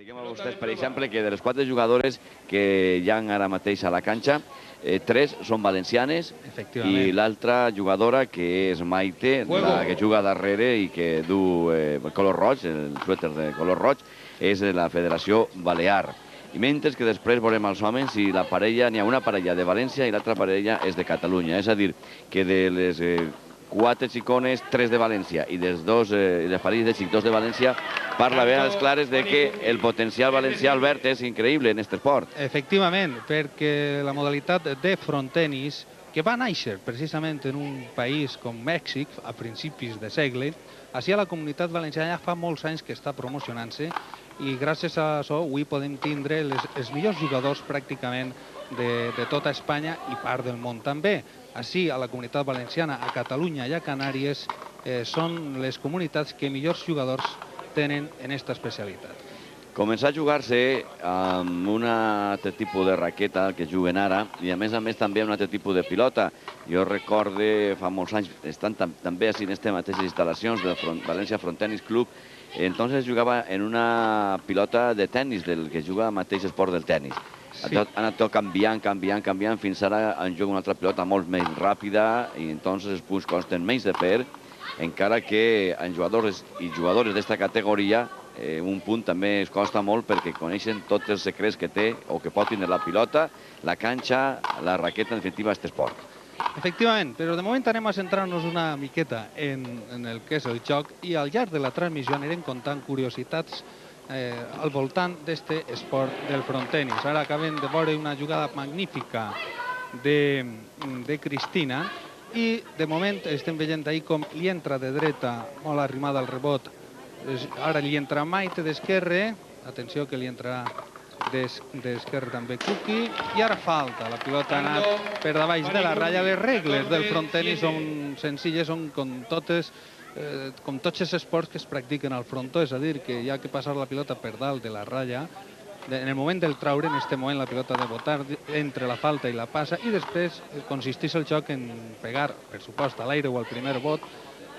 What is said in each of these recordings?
Diguem a vostès, per exemple, que de les 4 jugadores que hi ha ara mateix a la canxa, 3 són valencianes i l'altra jugadora, que és Maite, la que juga darrere i que du color roig, el suèter de color roig, és de la Federació Balear. I mentre que després veurem els homes i la parella, n'hi ha una parella de València i l'altra parella és de Catalunya. És a dir, que de les 4 xicones, 3 de València i dels les parelles de xics, 2 de València, parla bé a les clares de que el potencial valencià, Albert, és increïble en aquest esport. Efectivament, perquè la modalitat de frontenis, que va néixer precisament en un país com Mèxic a principis de segle, així a la comunitat valenciana ja fa molts anys que està promocionant-se i gràcies a això avui podem tindre els millors jugadors pràcticament de tota Espanya i part del món també. Així, a la comunitat valenciana, a Catalunya i a Canàries, són les comunitats que millors jugadors tenen en aquesta especialitat. Començar a jugar-se amb un altre tipus de raqueta que juguen ara i a més també amb un altre tipus de pilota. Jo recorde fa molts anys, estan també així en aquestes mateixes instal·lacions del València Frontenis Club, entonces jugava en una pilota de tennis, del que juga al mateix esport del tennis. Han anat tot canviant, fins ara en juga una altra pilota molt més ràpida i entonces els punts costen menys de fer, encara que en jugadors i jugadores d'aquesta categoria un punt també es costa molt perquè coneixen tots els secrets que té o que pot tenir la pilota, la canxa, la raqueta, en definitiva, aquest esport. Efectivament, però de moment anem a centrar-nos una miqueta en el que és el joc i al llarg de la transmissió anirem contant curiositats al voltant d'aquest esport del frontenis. Ara acabem de veure una jugada magnífica de Cristina i de moment estem veient ahir com li entra de dreta molt arrimada al rebot. Ara li entra Maite d'esquerre, atenció que li entra d'esquerre també Kuki, i ara falta, la pilota ha anat per davall de la ratlla. Les regles del frontenis són senzilles, són com tots els esports que es practiquen al frontó, és a dir, que hi ha que passar la pilota per dalt de la ratlla. En el moment del traure, en aquest moment la pilota ha de botar entre la falta i la passa, i després consisteix el joc en pegar, per supost, a l'aire o al primer bot,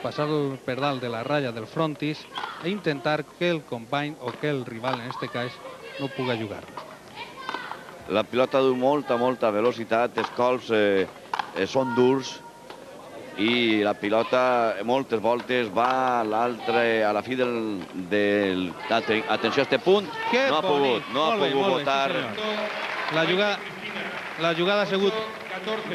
passar per dalt de la ratlla del frontis e intentar que el company o que el rival, en aquest cas, no pugui jugar. La pilota du molta velocitat, els colps són durs i la pilota moltes voltes va a la fi del... Atenció a aquest punt, no ha pogut botar. La jugada ha sigut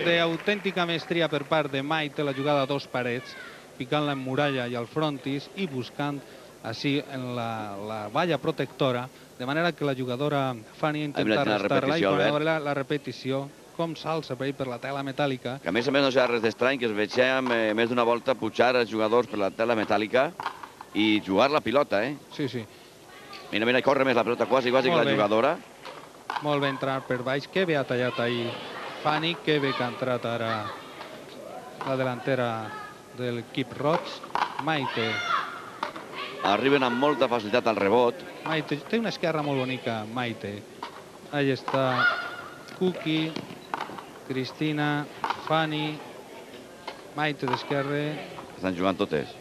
d'autèntica mestria per part de Maite, la jugada a dos parets, picant la muralla i al frontis i buscant així en la valla protectora, de manera que la jugadora Fanny intenta restar-la i quan veure la repetició, com s'alça per la tela metàl·lica. Que a més no serà res d'estrany que es vegem més d'una volta pujar els jugadors per la tela metàl·lica i jugar la pilota, eh? Sí, sí. Mira, corre més la pilota quasi que la jugadora. Molt bé entrar per baix, que bé ha tallat ahir Fanny, que bé que ha entrat ara la delantera de l'equip roig. Maite. Arriben amb molta facilitat al rebot. Maite, té una esquerra molt bonica, Maite. Ahí està Kuki, Cristina, Fanny, Maite d'esquerra. Estan jugant totes.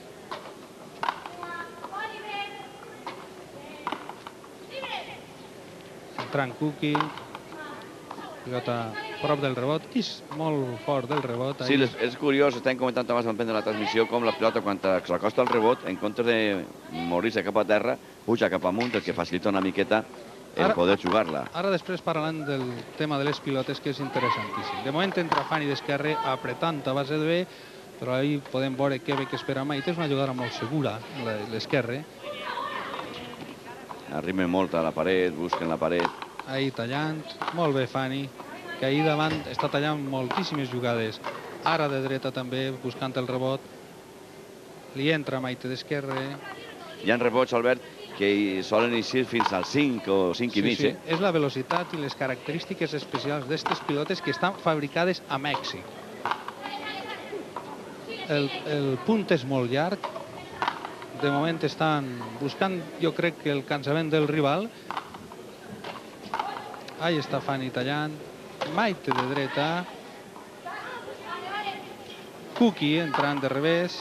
Entrant Kuki. Pilota prop del rebot, és molt fort del rebot. Sí, és curiós, estem comentant abans en prendre la transmissió, com la pilota, quan s'acosta al rebot, en comptes de morir-se cap a terra, puja cap amunt, el que facilita una miqueta el poder jugar-la. Ara després parlant del tema de les pilotes, que és interessantíssim. De moment entra Fanny d'esquerra apretant a base de B, però ahir podem veure que bé que espera Maite. És una jugada molt segura, l'esquerra. Arriben molt a la paret, busquen la paret. Ahir tallant, molt bé Fanny, que ahir davant està tallant moltíssimes jugades. Ara de dreta també, buscant el rebot. Li entra Maite d'esquerra. Hi ha rebots, Albert, que solen eixir fins al 5 o 5 i mig. Sí, és la velocitat i les característiques especials d'aquestes pilotes que estan fabricades a Mèxic. El punt és molt llarg. De moment estan buscant, jo crec, que el cansament del rival. Ahí està Fanny tallant. Maite de dreta. Kuki entrant de revés.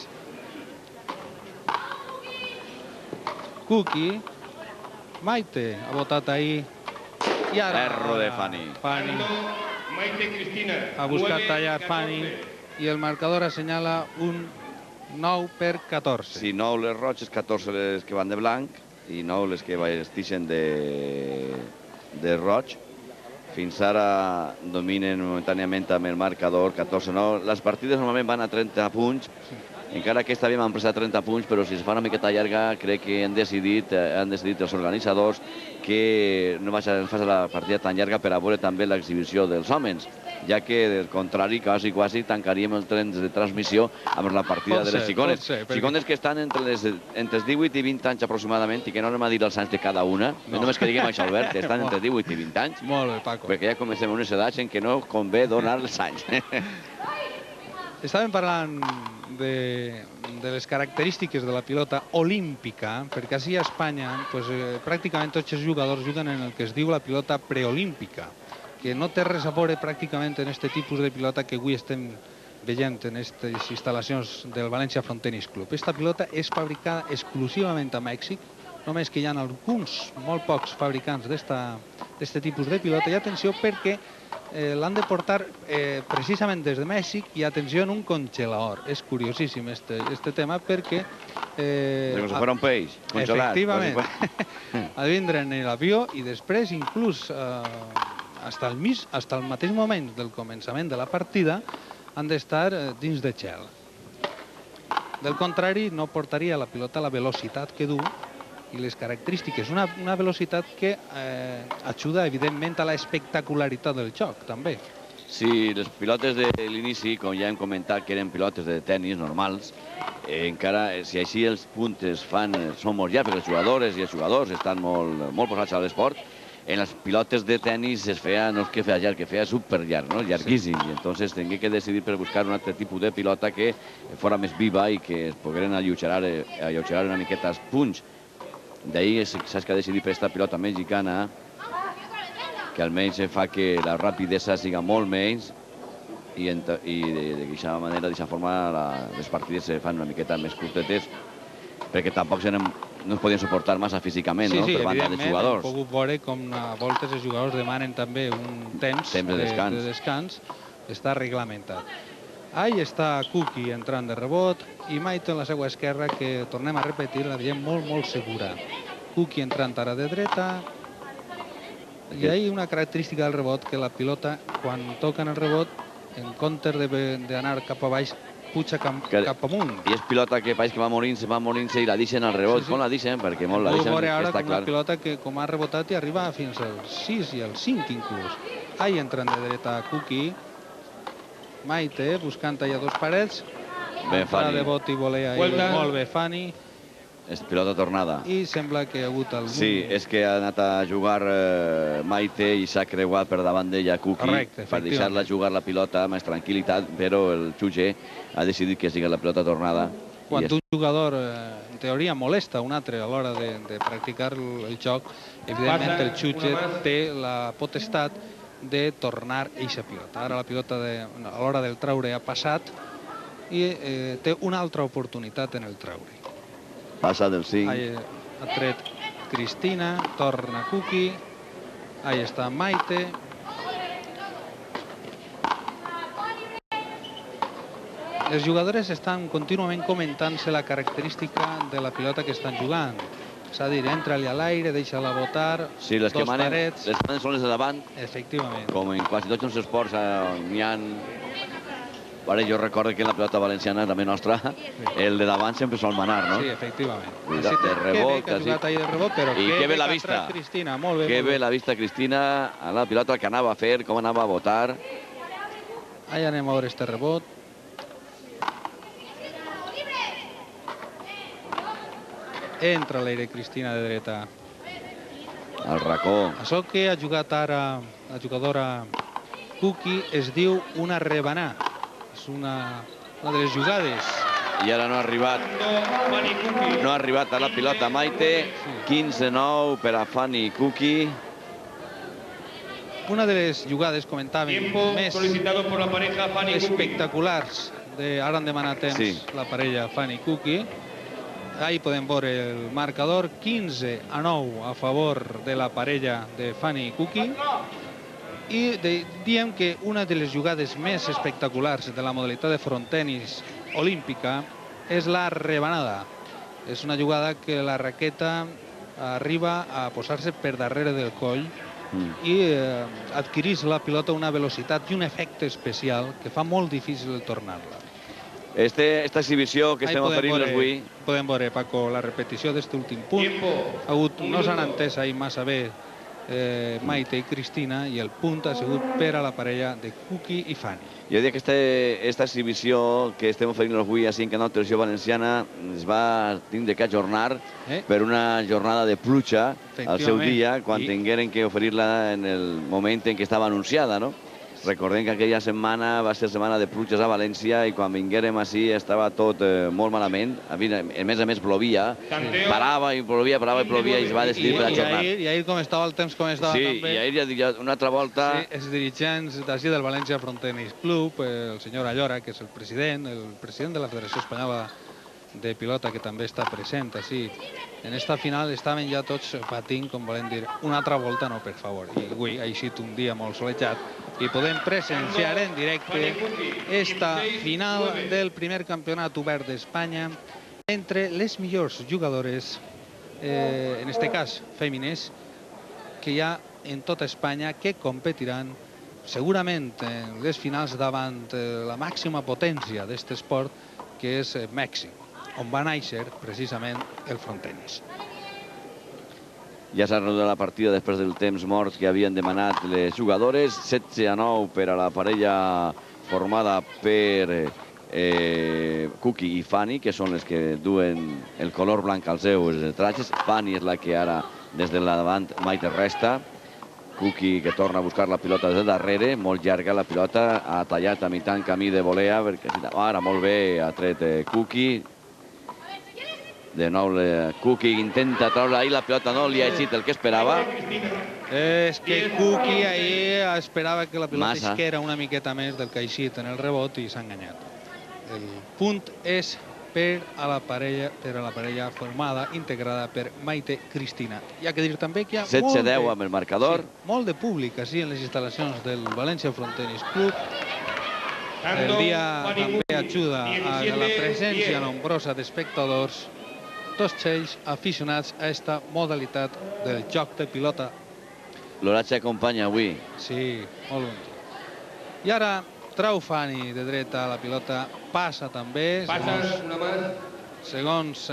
Kuki. Maite ha votat ahir. I ara... Erro de Fanny. Maite Cristina. Ha buscat tallar Fanny i el marcador assenyala un 9-14. Sí, 9 les roges, 14 les que van de blanc i 9 les que vesteixen de roig. Fins ara dominen momentàniament amb el marcador 14-9. Les partides normalment van a 30 punts, encara aquesta havíem empresa 30 punts, però si es fa una miqueta llarga crec que han decidit els organitzadors que no fas la partida tan llarga per a veure també l'exhibició dels homes, ja que del contrari quasi tancaríem el tren de transmissió amb la partida de les xicones. Xicones que estan entre els 18 i 20 anys aproximadament, i que no anem a dir els anys de cada una, només que diguem això, Albert, estan entre 18 i 20 anys. Molt bé, Paco. Perquè ja comencem a unes edats en què no convé donar els anys. Estàvem parlant de les característiques de la pilota olímpica, perquè així a Espanya pràcticament tots els jugadors juguen en el que es diu la pilota preolímpica, que no té res a veure pràcticament en aquest tipus de pilota que avui estem veient en aquestes instal·lacions del València Front Tenis Club. Aquesta pilota és fabricada exclusivament a Mèxic, només que hi ha alguns, molt pocs fabricants d'aquest tipus de pilota, i atenció perquè l'han de portar precisament des de Mèxic, i atenció, en un congelador. És curiosíssim este tema perquè... Com si fos un peix, congelat. Efectivament. Ha de vindre en l'avió i després, inclús, fins al mateix moment del començament de la partida, han d'estar dins de gel. Del contrari, no portaria la pilota la velocitat que du i les característiques. Una velocitat que ajuda, evidentment, a l'espectacularitat del joc, també. Sí, les pilotes de l'inici, com ja hem comentat, que eren pilotes de tenis normals, encara, si així els punts són molt llargs, perquè els jugadores i els jugadors estan molt posats a l'esport, en les pilotes de tenis es feia, no és que feia llarg, que feia superllarg, no? Llarguíssim. I entonces tingué que decidir per buscar un altre tipus de pilota que fora més viva i que es pogueren alleugerar una miqueta els punts. D'ahir saps que ha decidit per aquesta pilota mexicana, que almenys fa que la rapidesa siga molt menys i d'aquesta manera, d'aquesta forma, les partides se fan una miqueta més curtetes, perquè tampoc no es podien suportar massa físicament, no? Per banda de jugadors. Hem pogut veure com a voltes els jugadors demanen també un temps de descans. Està reglamentat. Ahí està Kuki entrant de rebot i Maite en la seva esquerra, que tornem a repetir, la veiem molt segura. Kuki entrant ara de dreta. I hi ha una característica del rebot, que la pilota, quan toquen el rebot, en comptes d'anar cap a baix, puja cap amunt. I és pilota que pareix que va morint-se i la deixen al rebot. Com la deixen? Perquè molt la deixen, està clar. Ara una pilota que, com ha rebotat, i arriba fins al 6 i al 5 inclús. Ahí entrant de dreta Kuki. Maite buscant allà dos parets. Bé, Fanny. De bot i volea ahí. Molt bé, Fanny. És pilota tornada. I sembla que ha hagut algun... Sí, és que ha anat a jugar Maite i s'ha creuat per davant d'ella Kuki. Correcte, per deixar-la jugar la pilota amb més tranquil·litat, però el jutge ha decidit que sigui la pilota tornada. Quan un jugador, en teoria, molesta un altre a l'hora de practicar el joc, evidentment el jutge té la potestat de tornar eixa pilota. Ara la pilota a l'hora del traure ha passat i té una altra oportunitat en el traure. Passa del 5. Ha tret Cristina, torna Kuki, ahí està Maite. Les jugadores estan contínuament comentant-se la característica de la pilota que estan jugant. És a dir, entra-li a l'aire, deixa-la botar, sí, les que manen són les de davant. Efectivament. Com en quasi tots els esports n'hi ha... Jo recordo que en la pilota valenciana, també nostra, el de davant sempre sol manar, no? Sí, efectivament. De rebot, que ha jugat ahir de rebot, però que bé la vista. Cristina, molt bé. Que bé la vista Cristina a la pilota, que anava a fer, com anava a votar. Allà anem a veure este rebot. Entra a l'aire Cristina de dreta. Al racó. Això que ha jugat ara la jugadora Kuki es diu una rebanà. És una de les jugades. I ara no ha arribat a la pilota Maite. 15-9 per a Fanny Kuki. Una de les jugades, comentàvem, més espectaculars. Ara han demanat temps la parella Fanny Kuki. Ahí podem veure el marcador, 15-9 a favor de la parella de Fanny i Kuki. I diem que una de les jugades més espectaculars de la modalitat de frontenis olímpica és la rebanada. És una jugada que la raqueta arriba a posar-se per darrere del coll i adquireix la pilota una velocitat i un efecte especial que fa molt difícil tornar-la. Esta exhibició que estem oferint avui... Podem veure, Paco, la repetició d'aquest últim punt. No s'han entès ahir massa bé Maite i Cristina i el punt ha sigut per a la parella de Kuki i Fanny. Jo diria que aquesta exhibició que estem oferint avui a 5 Canal Televisió Valenciana es va tindre que ajornar per una jornada de pluja al seu dia, quan tingueren que oferir-la en el moment en què estava anunciada, no? Recordem que aquella setmana va ser setmana de pluges a València i quan vinguérem així estava tot molt malament. A més a més plovia, parava i plovia i es va decidir per ajornar. I ahir com estava el temps, com estava també... Sí, i ahir ja una altra volta... Els dirigents d'ací del València Frontenis Club, el senyor Allora, que és el president de la Federació Espanyola de Pilota, que també està present així. En esta final estaven ja tots patint, com volem dir, una altra volta, no, per favor. I avui ha eixit un dia molt solejat i podem presenciar en directe esta final del primer campionat obert d'Espanya entre les millors jugadores, en este cas fèmines, que hi ha en tota Espanya, que competiran segurament en les finals davant la màxima potència d'aquest esport, que és Mèxic, on va néixer precisament el frontenis. Ja s'ha reanudat la partida després del temps mort que havien demanat les jugadores. 16-9 per a la parella formada per Kuki i Fanny, que són les que duen el color blanc als seus trajes. Fanny és la que ara des de la davant Maite resta. Kuki que torna a buscar la pilota des de darrere, molt llarga la pilota, ha tallat a mitjan camí de volea, perquè ara molt bé ha tret Kuki. De nou, Kuki intenta treure ahir la pilota, no li ha eixit el que esperava. És que Kuki ahir esperava que la pilota isquera una miqueta més del que ha eixit en el rebot i s'ha enganyat. El punt és per a la parella formada, integrada per Maite Cristina. Hi ha que dir també que hi ha 16-10 amb el marcador. Molt de públic així en les instal·lacions del València Frontenis Club. El dia també ajuda a la presència nombrosa d'espectadors, tots ells aficionats a aquesta modalitat del joc de pilota. L'oratge acompanya avui. Sí, molt bon. I ara trau Fanny de dreta la pilota, passa també, segons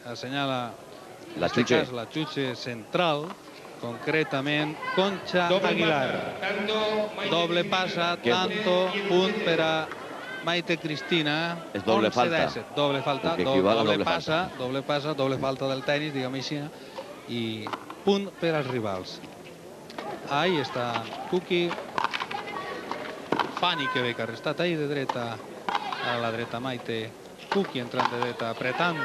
assenyala la xutxa central, concretament Concha Aguilar. Doble passa, tanto, punt per a Maite Cristina. És doble falta. Doble falta, doble passa, doble falta del tenis, diguem així, i punt per als rivals. Ahí està Kuki. Fanny que ve carrestat ahí de dreta, a la dreta Maite. Kuki entrant de dreta, apretant,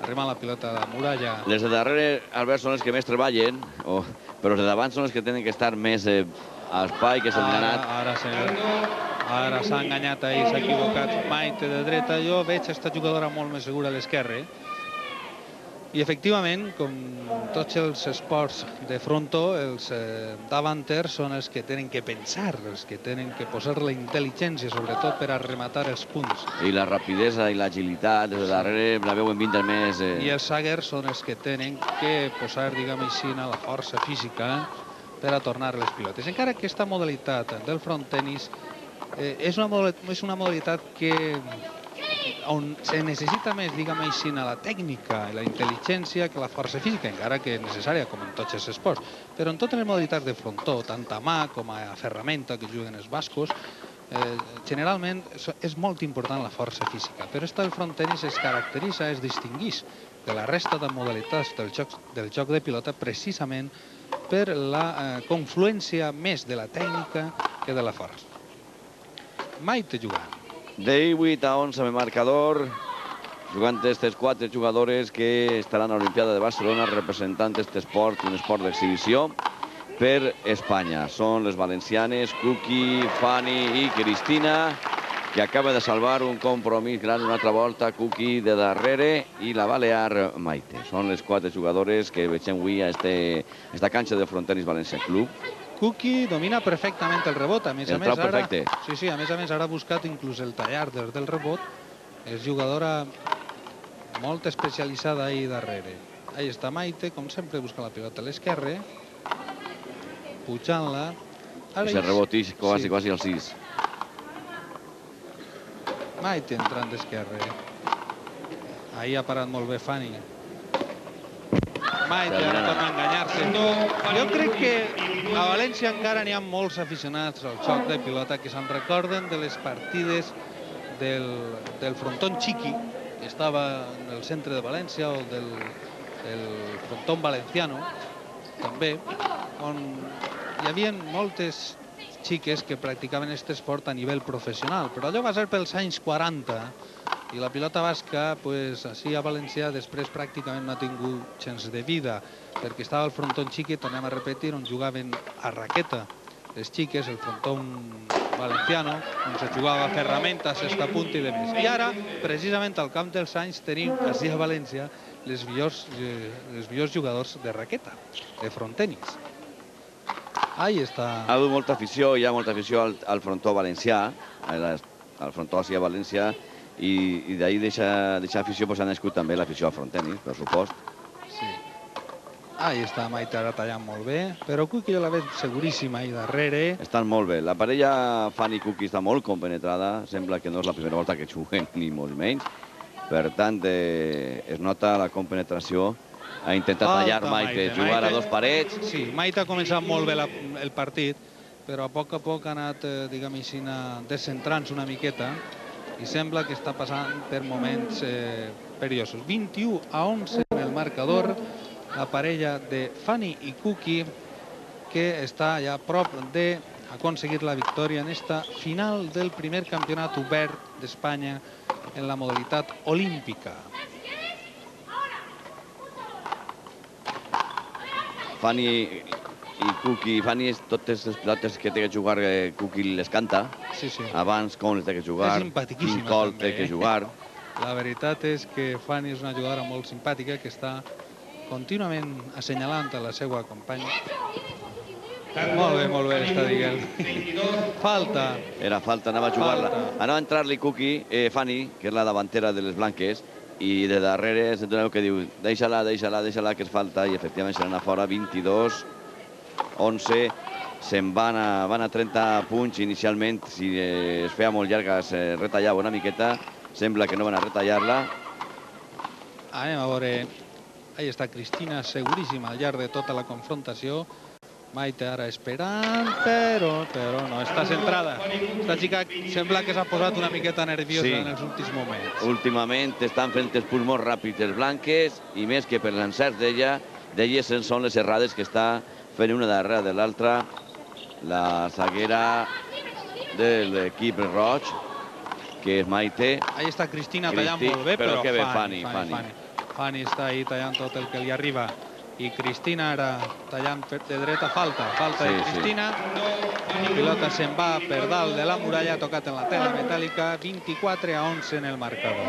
arrimant la pilota a la muralla. Les de darrere, Albert, són els que més treballen, però els de davant són els que tenen que estar més a espai, que s'han anat. Ara s'ha enganyat ahir, s'ha equivocat Maite de dreta. Jo veig aquesta jugadora molt més segura a l'esquerra. I efectivament, com tots els esports de frontó, els davanters són els que tenen que pensar, els que tenen que posar la intel·ligència, sobretot per a rematar els punts. I la rapidesa i l'agilitat, des de darrere la veuen vindre més... I els saguers són els que tenen que posar, diguem així, la força física per a tornar les pilotes. Encara que aquesta modalitat del frontenis és una modalitat on se necessita més, diguem així, la tècnica i la intel·ligència que la força física, encara que és necessària, com en tots els esports. Però en totes les modalitats de frontó, tant a mà com a ferramenta que juguen els bascos, generalment és molt important la força física. Però el frontenis es caracteritza, es distingeix de la resta de modalitats del joc de pilota precisament per la confluència més de la tècnica que de la força. Maite jugant. 18-11 amb el marcador, jugant aquestes 4 jugadores que estaran a l'Olimpiada de Barcelona representant aquest esport, un esport d'exhibició per Espanya. Són les valencianes Kuki, Fanny i Cristina, que acaba de salvar un compromís gran una altra volta. Kuki de darrere i la Balear Maite. Són les 4 jugadores que veiem avui a esta canxa del Frontenis València Club. Kuki domina perfectament el rebot. A més a més, trap perfecte. Sí, a més a més, ara ha buscat inclús el tallar des del rebot. És jugadora molt especialitzada ahí darrere. Ahí està Maite, com sempre, busca la pilota a l'esquerra, pujant-la. Se rebotix quasi al 6. Maite entrant d'esquerra. Ahí ha parat molt bé Fanny. Maite ara torna a enganyar-se. Jo crec que a València encara n'hi ha molts aficionats al xoc de pilota que se'n recorden de les partides del frontón Chiqui, que estava en el centre de València, o del frontón valenciano, també, on hi havia moltes xiques que practicaven aquest esport a nivell professional, però allò va ser pels anys 40 i la pilota basca, així a València, després pràcticament no ha tingut gens de vida, perquè estava el frontón Chiqui, tornem a repetir, on jugaven a raqueta les xiques, el frontón valenciano, on se jugava a ferramentes, estapunt i demés. I ara, precisament al camp dels anys, tenim així a València les millors jugadors de raqueta, de frontenis. Ahí està. Ha hagut molta afició, hi ha molta afició al frontó valencià, al frontó així a València, i d'ahir d'aquesta afició s'ha nascut també l'afició al frontenis, per supost. Sí. Ahí està Maite ara tallant molt bé, però Kuki jo la veig seguríssima ahí darrere. Estan molt bé. La parella Fanny Kuki està molt compenetrada, sembla que no és la primera volta que juguen, ni molt menys. Per tant, es nota la compenetració. Ha intentat tallar Maite, jugar a 2 parets. Sí, Maite ha començat molt bé el partit, però a poc ha anat, diguem així, descentrant-se una miqueta i sembla que està passant per moments perillosos. 21-11 en el marcador, la parella de Fanny i Kuki, que està ja a prop d'aconseguir la victòria en esta final del primer campionat obert d'Espanya en la modalitat olímpica. Fanny i Kuki, Fanny, totes les pilotes que té que jugar, Kuki les canta. Sí. Abans com les té que jugar, quin col té que jugar. La veritat és que Fanny és una jugadora molt simpàtica que està contínuament assenyalant a la seva companya. Molt bé, està dient. Falta. Era falta, anava a jugar-la. Anava a entrar-li Kuki, Fanny, que és la davantera de les blanques, i de darrere sentireu que diu deixa-la, que és falta, i efectivament se n'anà fora. 22-11, se'n van a 30 punts inicialment. Si es feia molt llarga es retallava una miqueta, sembla que no van a retallar-la. Anem a veure. Ahí està Cristina, seguríssima al llarg de tota la confrontació. Maite ara esperant, però no, està centrada. Esta xica sembla que s'ha posat una miqueta nerviosa en els últims moments. Últimament estan fent els punts molt ràpids els blanques, i més que per l'encert d'elles són les errades que està fent una darrere de l'altra la zaguera de l'equip roig, que és Maite. Ahí està Cristina tallant molt bé, però que bé Fanny. Fanny està ahí tallant tot el que li arriba. I Cristina ara tallant de dreta, falta de Cristina. La pilota se'n va per dalt de la muralla, ha tocat en la tela metàl·lica. 24-11 en el marcador.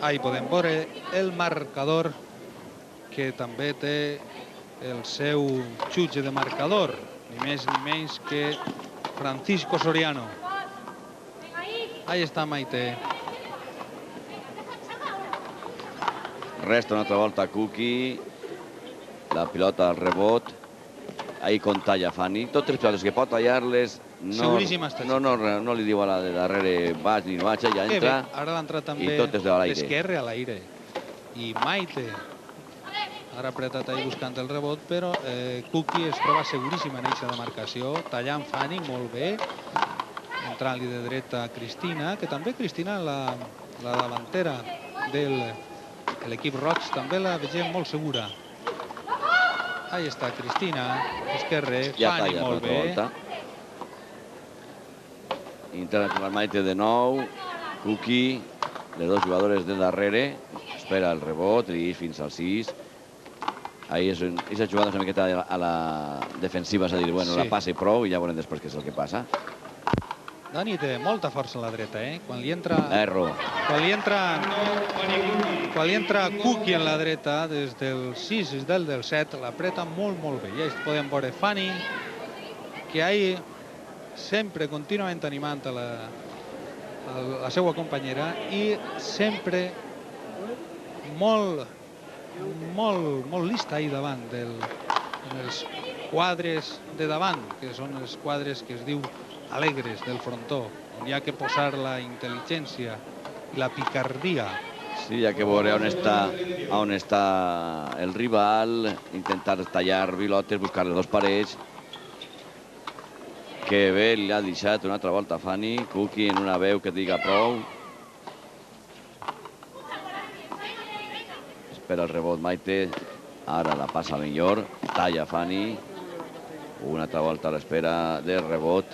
Ahí podem veure el marcador, que també té el seu jutge de marcador, ni més ni menys que Francisco Soriano. Ahí està Maite. Resta una altra volta Kuki, la pilota al rebot, ahí com talla Fanny. Totes les pilotes que pot tallar-les, no li diu a la de darrere vaig ni no vaig, ja entra. Ara l'ha entrat també l'esquerre a l'aire. I Maite ara apretat ahí buscant el rebot, però Kuki es troba seguríssima en eixa demarcació, tallant Fanny molt bé, entrant-li de dreta a Cristina, que també Cristina, la davantera de l'equip roig, també la vegem molt segura. Ahí està Cristina, esquerre, Fanny molt bé. Intenta Maite de nou, Kuki, les dos jugadores de darrere, espera el rebot i fins al 6. Ahí aquesta jugada és una miqueta a la defensiva, és a dir, bueno, la passa i prou, i ja veurem després què és el que passa. Dani té molta força a la dreta, quan li entra... Erro. Quan li entra Kuki en la dreta, des del 6 i del 7, l'apreta molt, molt bé. Ja podem veure Fanny, que ahir sempre contínuament animant a la seva companyera i sempre molt lista ahir davant dels quadres de davant, que són els quadres que es diu alegres del frontó, on hi ha que posar la intel·ligència i la picardia. Sí, hi ha que veure on està el rival, intentar tallar pilotes, buscar-li dos parells. Que bé li ha deixat una altra volta Fanny, Kuki en una veu que diga prou. Espera el rebot Maite, ara la passa millor, talla Fanny. Una altra volta a l'espera del rebot.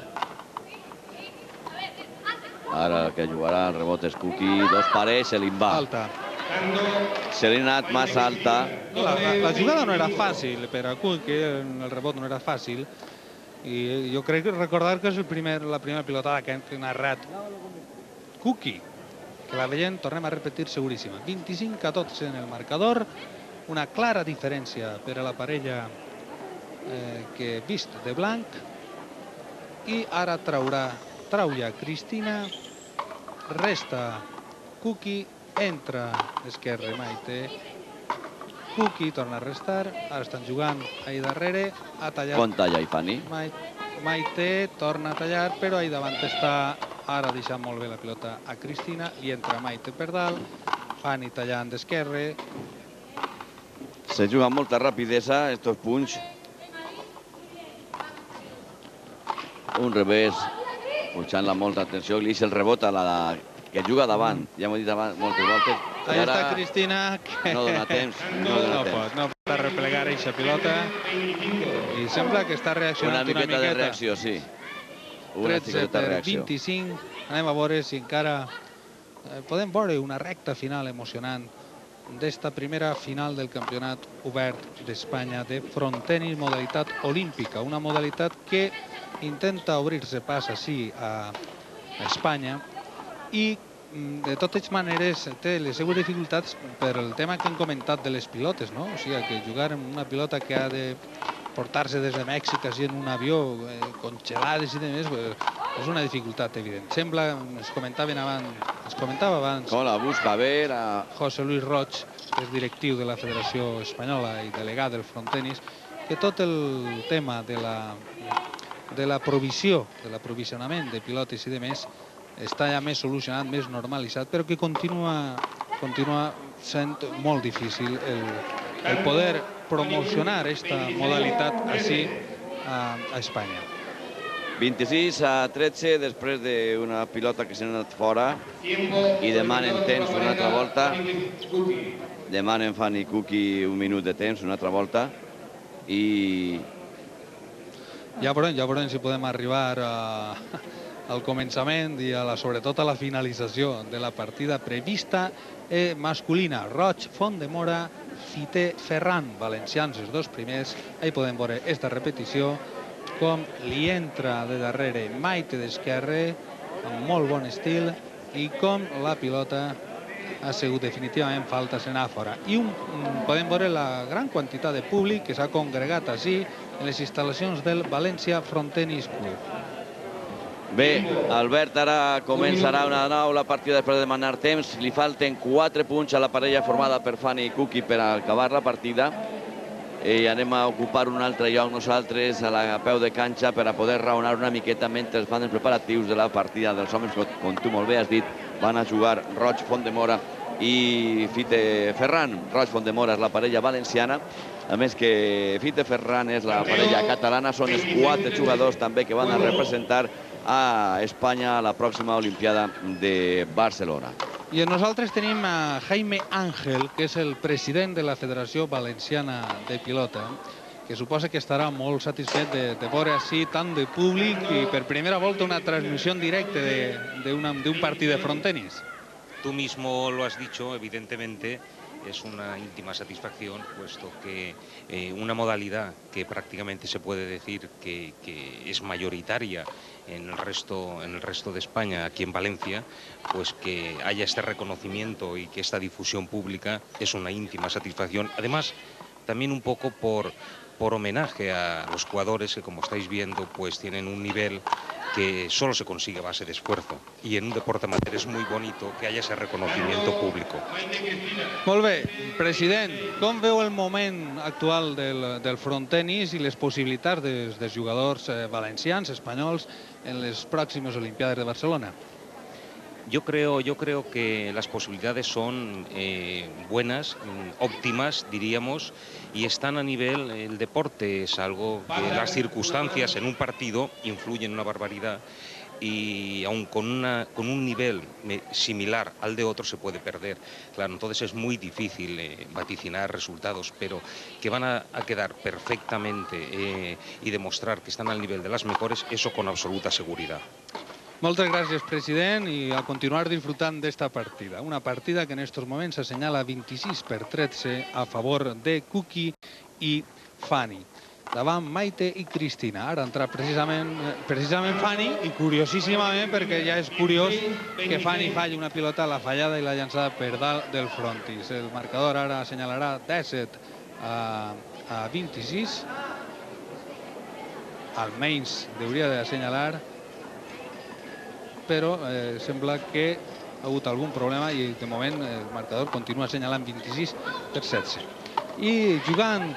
Ara el que jugarà el rebot és Kuki, dos parells, se li va. Alta. Se li ha anat massa alta. La jugada no era fàcil per a Kuki, el rebot no era fàcil. I jo crec que recordar que és la primera pilotada que ha narrat Kuki, que la veiem, tornem a repetir, seguríssima. 25-14 en el marcador, una clara diferència per a la parella que vist de blanc, i ara trau ja Cristina, resta Kuki, entra d'esquerra Maite, Kuki torna a restar, ara estan jugant ahir darrere, ha tallat... Quan talla i Fanny? Maite torna a tallar, però ahir davant està, ara deixant molt bé la pilota a Cristina, li entra Maite per dalt, Fanny tallant d'esquerra. Se juga amb molta rapidesa, estos punts. Un revés, punxant-la amb molta atenció, li deixa el rebot a la que juga davant, ja m'ho he dit abans moltes voltes. Ahí està Cristina, que no dona temps, no pot replegar aquesta pilota, i sembla que està reaccionant una miqueta. De reacció, sí. 13-25, anem a veure si encara podem veure una recta final emocionant d'esta primera final del Campionat Obert d'Espanya de frontenis modalitat olímpica, una modalitat que intenta obrir-se pas així a Espanya i de totes maneres té les seues dificultats per el tema que hem comentat de les pilotes, no? O sigui, que jugar amb una pilota que ha de portar-se des de Mèxic així en un avió, congelades i demés, és una dificultat evident. Sembla, es comentava abans... Com la busca bé, José Luis Roig, que és directiu de la Federació Espanyola i delegat del frontenis, que tot el tema de la provisió, de l'aprovisionament de pilotes i demés, està ja més solucionat, més normalitzat, però que continua sent molt difícil el poder promocionar aquesta modalitat així a Espanya. 26-13 després d'una pilota que s'ha anat fora i demanen temps una altra volta. Demanen Fanny Kuki un minut de temps una altra volta i... Ja veurem si podem arribar al començament i sobretot a la finalització de la partida prevista masculina. Roig, Fontdemora, Fité, Ferran, valencians els dos primers. Ahí podem veure aquesta repetició, com li entra de darrere Maite d'esquerra, amb molt bon estil, i com la pilota ha sigut definitivament falta senàfora. I podem veure la gran quantitat de públic que s'ha congregat així en les instal·lacions del València Frontenis Club. Bé, Albert, ara començarà una nova partida després de demanar temps. Li falten 4 punts a la parella formada per Fanny i Kuki per acabar la partida. I anem a ocupar un altre lloc nosaltres a peu de canxa per a poder raonar una miqueta mentre es fan els preparatius de la partida dels homes, com tu molt bé has dit, van a jugar Roig, Fontdemora i Fité Ferran. Roig, Fontdemora és la parella valenciana, a més que Fité Ferran és la parella catalana, són els 4 jugadors també que van a representar a Espanya a la pròxima Olimpiada de Barcelona. I nosaltres tenim a Jaime Ángel, que és el president de la Federació Valenciana de Pilota, que suposa que estarà molt satisfet de veure així tant de públic i per primera volta una transmisión directa de un partido de frontenis. Tú mismo lo has dicho, evidentemente, es una íntima satisfacción, puesto que una modalidad que prácticamente se puede decir que es mayoritaria en el resto de España, aquí en Valencia, pues que haya este reconocimiento y que esta difusión pública es una íntima satisfacción. Además, también un poco por homenaje a los jugadores que, como estáis viendo, pues tienen un nivel que solo se consigue a base de esfuerzo. Y en un deporte amateur es muy bonito que haya ese reconocimiento público. Molt bé, president, com veu el moment actual del frontenis i les possibilitats dels jugadors valencians, espanyols, en les pròximes Olimpiades de Barcelona? Yo creo que las posibilidades son buenas, óptimas, diríamos, y están a nivel. El deporte es algo que las circunstancias en un partido influyen una barbaridad, y aun con un nivel similar al de otro se puede perder. Claro, entonces es muy difícil vaticinar resultados, pero que van a quedar perfectamente y demostrar que están al nivel de las mejores, eso con absoluta seguridad. Moltes gràcies, president, i a continuar disfrutant d'esta partida. Una partida que en estos moments s'assenyala 26-13 a favor de Kuki i Fanny. Davant Maite i Cristina. Ara ha entrat precisament Fanny, i curiosíssimament, perquè ja és curiós que Fanny falli una pilota a la fallada i la llançada per dalt del frontis. El marcador ara assenyalarà 17 a 26. Almenys hauria d'assenyalar, però sembla que ha hagut algun problema i de moment el marcador continua assenyalant 26-16. I jugant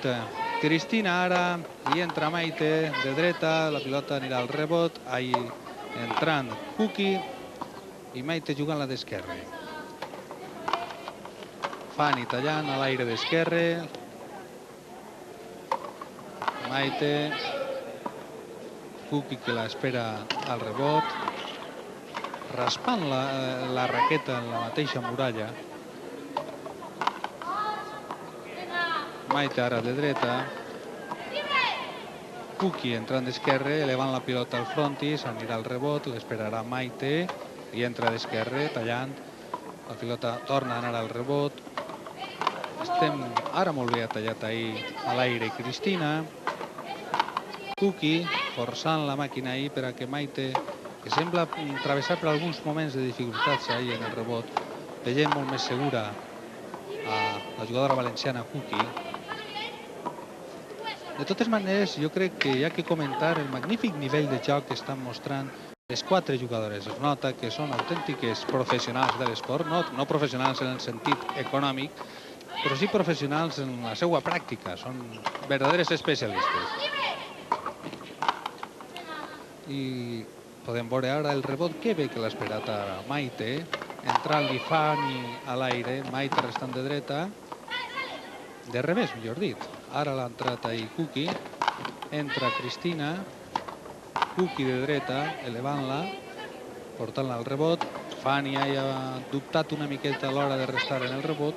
Cristina ara, hi entra Maite de dreta, la pilota anirà al rebot, entrant Kuki i Maite jugant la d'esquerra. Fanny tallant a l'aire d'esquerra, Maite, Kuki que l'espera al rebot, raspant la raqueta en la mateixa muralla. Maite ara de dreta, Kuki entrant d'esquerra, elevant la pilota al frontis, anirà al rebot, l'esperarà Maite, i entra d'esquerra, tallant, la pilota torna a anar al rebot. Estem ara molt bé, ha tallat ahir a l'aire Cristina. Kuki forçant la màquina ahir per a que Maite, que sembla travessar per alguns moments de dificultats ahir en el rebot, veient molt més segura a la jugadora valenciana Kuki. De totes maneres, jo crec que hi ha que comentar el magnífic nivell de joc que estan mostrant les quatre jugadores. Es nota que són autèntiques professionals de l'esport, no professionals en el sentit econòmic, però sí professionals en la seva pràctica, són verdaderes especialistes. I podem veure ara el rebot que bé que l'ha esperat ara Maite, entrant-li Fanny a l'aire, Maite restant de dreta, de revés, millor dit. Ara l'ha entrat ahir Kuki, entra Cristina, Kuki de dreta, elevant-la, portant-la al rebot. Fanny ha dubtat una miqueta a l'hora de restar en el rebot.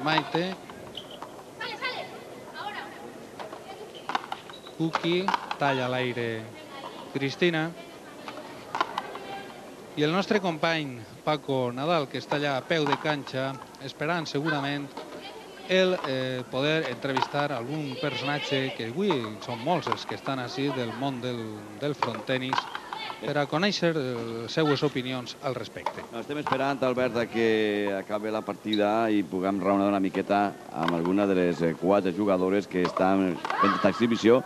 Maite, Kuki, talla a l'aire Cristina. I el nostre company Paco Nadal, que està allà a peu de canxa, esperant segurament el poder entrevistar algun personatge, que avui són molts els que estan així del món del frontenis, per a conèixer les seues opinions al respecte. Estem esperant, Albert, que acabi la partida i puguem raonar una miqueta amb alguna de les quatre jugadores que estan fent aquesta exhibició,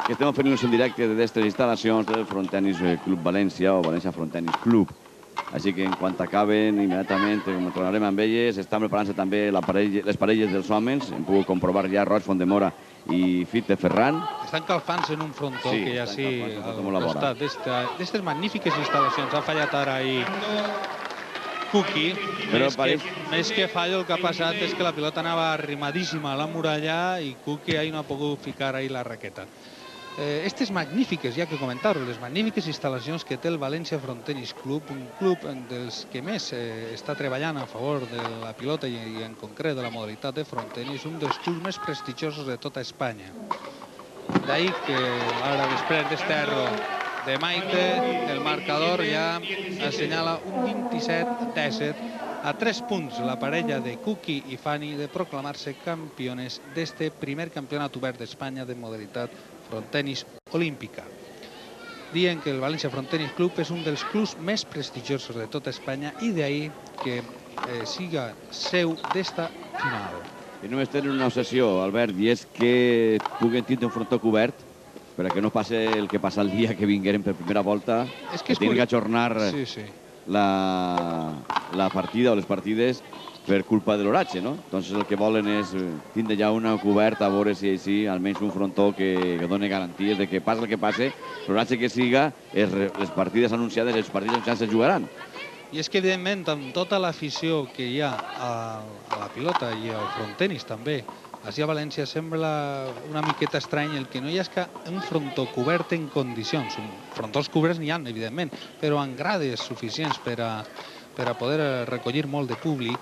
que estem oferint-nos en directe d'aquestes instal·lacions del Frontenis Club València o València Frontenis Club. Així que en quant acaben, immediatament tornarem amb elles. Estan preparant-se també les parelles dels homes. Hem pogut comprovar ja Roig Fondemora i Fite Ferran. Estan calfant-se en un frontó que hi ha així al costat d'aquestes magnífiques instal·lacions. Ha fallat ara ahir Kuki. Més que fallo, el que ha passat és que la pilota anava arrimadíssima a la muralla i Kuki ahir no ha pogut ficar ahir la raqueta. Aquestes magnífiques, ja que comentar-ho, les magnífiques instal·lacions que té el València Frontenis Club, un club dels que més està treballant a favor de la pilota i en concret de la modalitat de frontenis, un dels clubs més prestigiosos de tota Espanya. D'ahir que ara, després d'este erro de Maite. El marcador ja assenyala un 27-17 a 3 punts la parella de Kuki i Fanny de proclamar-se campiones d'este primer campionat obert d'Espanya de modalitat frontenis olímpica. Dient que el València Frontenis Club és un dels clubs més prestigiosos de tota Espanya i d'ahir que siga seu d'esta final. I només tenen una obsessió, Albert, i és que puguen tindre un frontó cobert perquè no passe el que passa el dia que vingueren per primera volta, que tinguin que ajornar la partida o les partides per culpa de l'oratge, no? Doncs el que volen és tindre ja una coberta, a veure si així almenys un frontó que doni garanties de que passi el que passi, l'oratge que siga, les partides anunciades, els partits anunciats se jugaran. I és que, evidentment, amb tota l'afició que hi ha a la pilota i al frontenis també, així a València sembla una miqueta estrany el que no hi ha un frontó cobert en condicions. Frontons coberts n'hi ha, evidentment, però amb grades suficients per a poder recollir molt de públic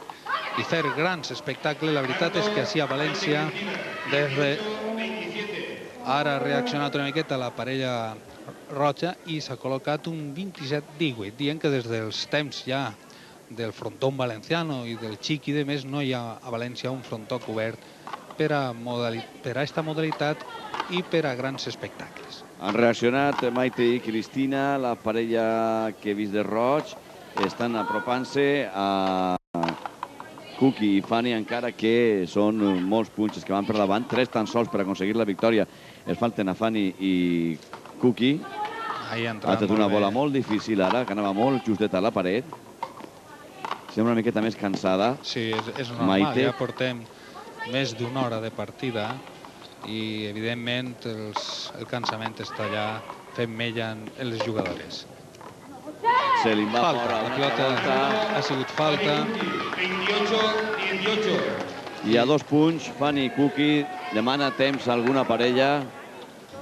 i fer grans espectacles. La veritat és que així a València, ara ha reaccionat una miqueta la parella roja i s'ha col·locat un 27-18, dient que des dels temps ja del frontón valenciano i del xic i de més no hi ha a València un frontó cobert per a aquesta modalitat i per a grans espectacles. Han reaccionat Maite i Cristina, la parella que he vist de roig, estan apropant-se a Kuki i Fanny, encara que són molts punts que van per davant, 3 tan sols per aconseguir la victòria. Es falten a Fanny i Kuki. Ha tret una bola molt difícil ara, que anava molt justet a la paret. Sembla una miqueta més cansada. Sí, és normal, ja portem més d'una hora de partida i evidentment el cansament està ja fent mella en les jugadores. Se li va fora. La pilota ha sigut falta. 28-18. I a 2 punts, Fanny i Kuki demana temps a alguna parella.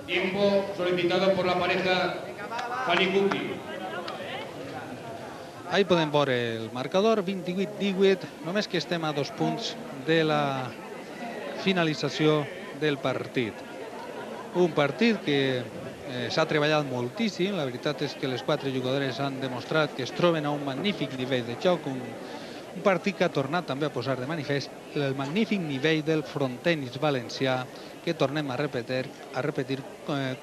Tiempo solicitado por la pareja Fanny Kuki. Ahí podem veure el marcador, 28-18, només que estem a 2 punts de la finalització del partit. Un partit que s'ha treballat moltíssim, la veritat és que les 4 jugadores han demostrat que es troben a un magnífic nivell de joc, un partit que ha tornat també a posar de manifest el magnífic nivell del frontenis valencià, que tornem a repetir,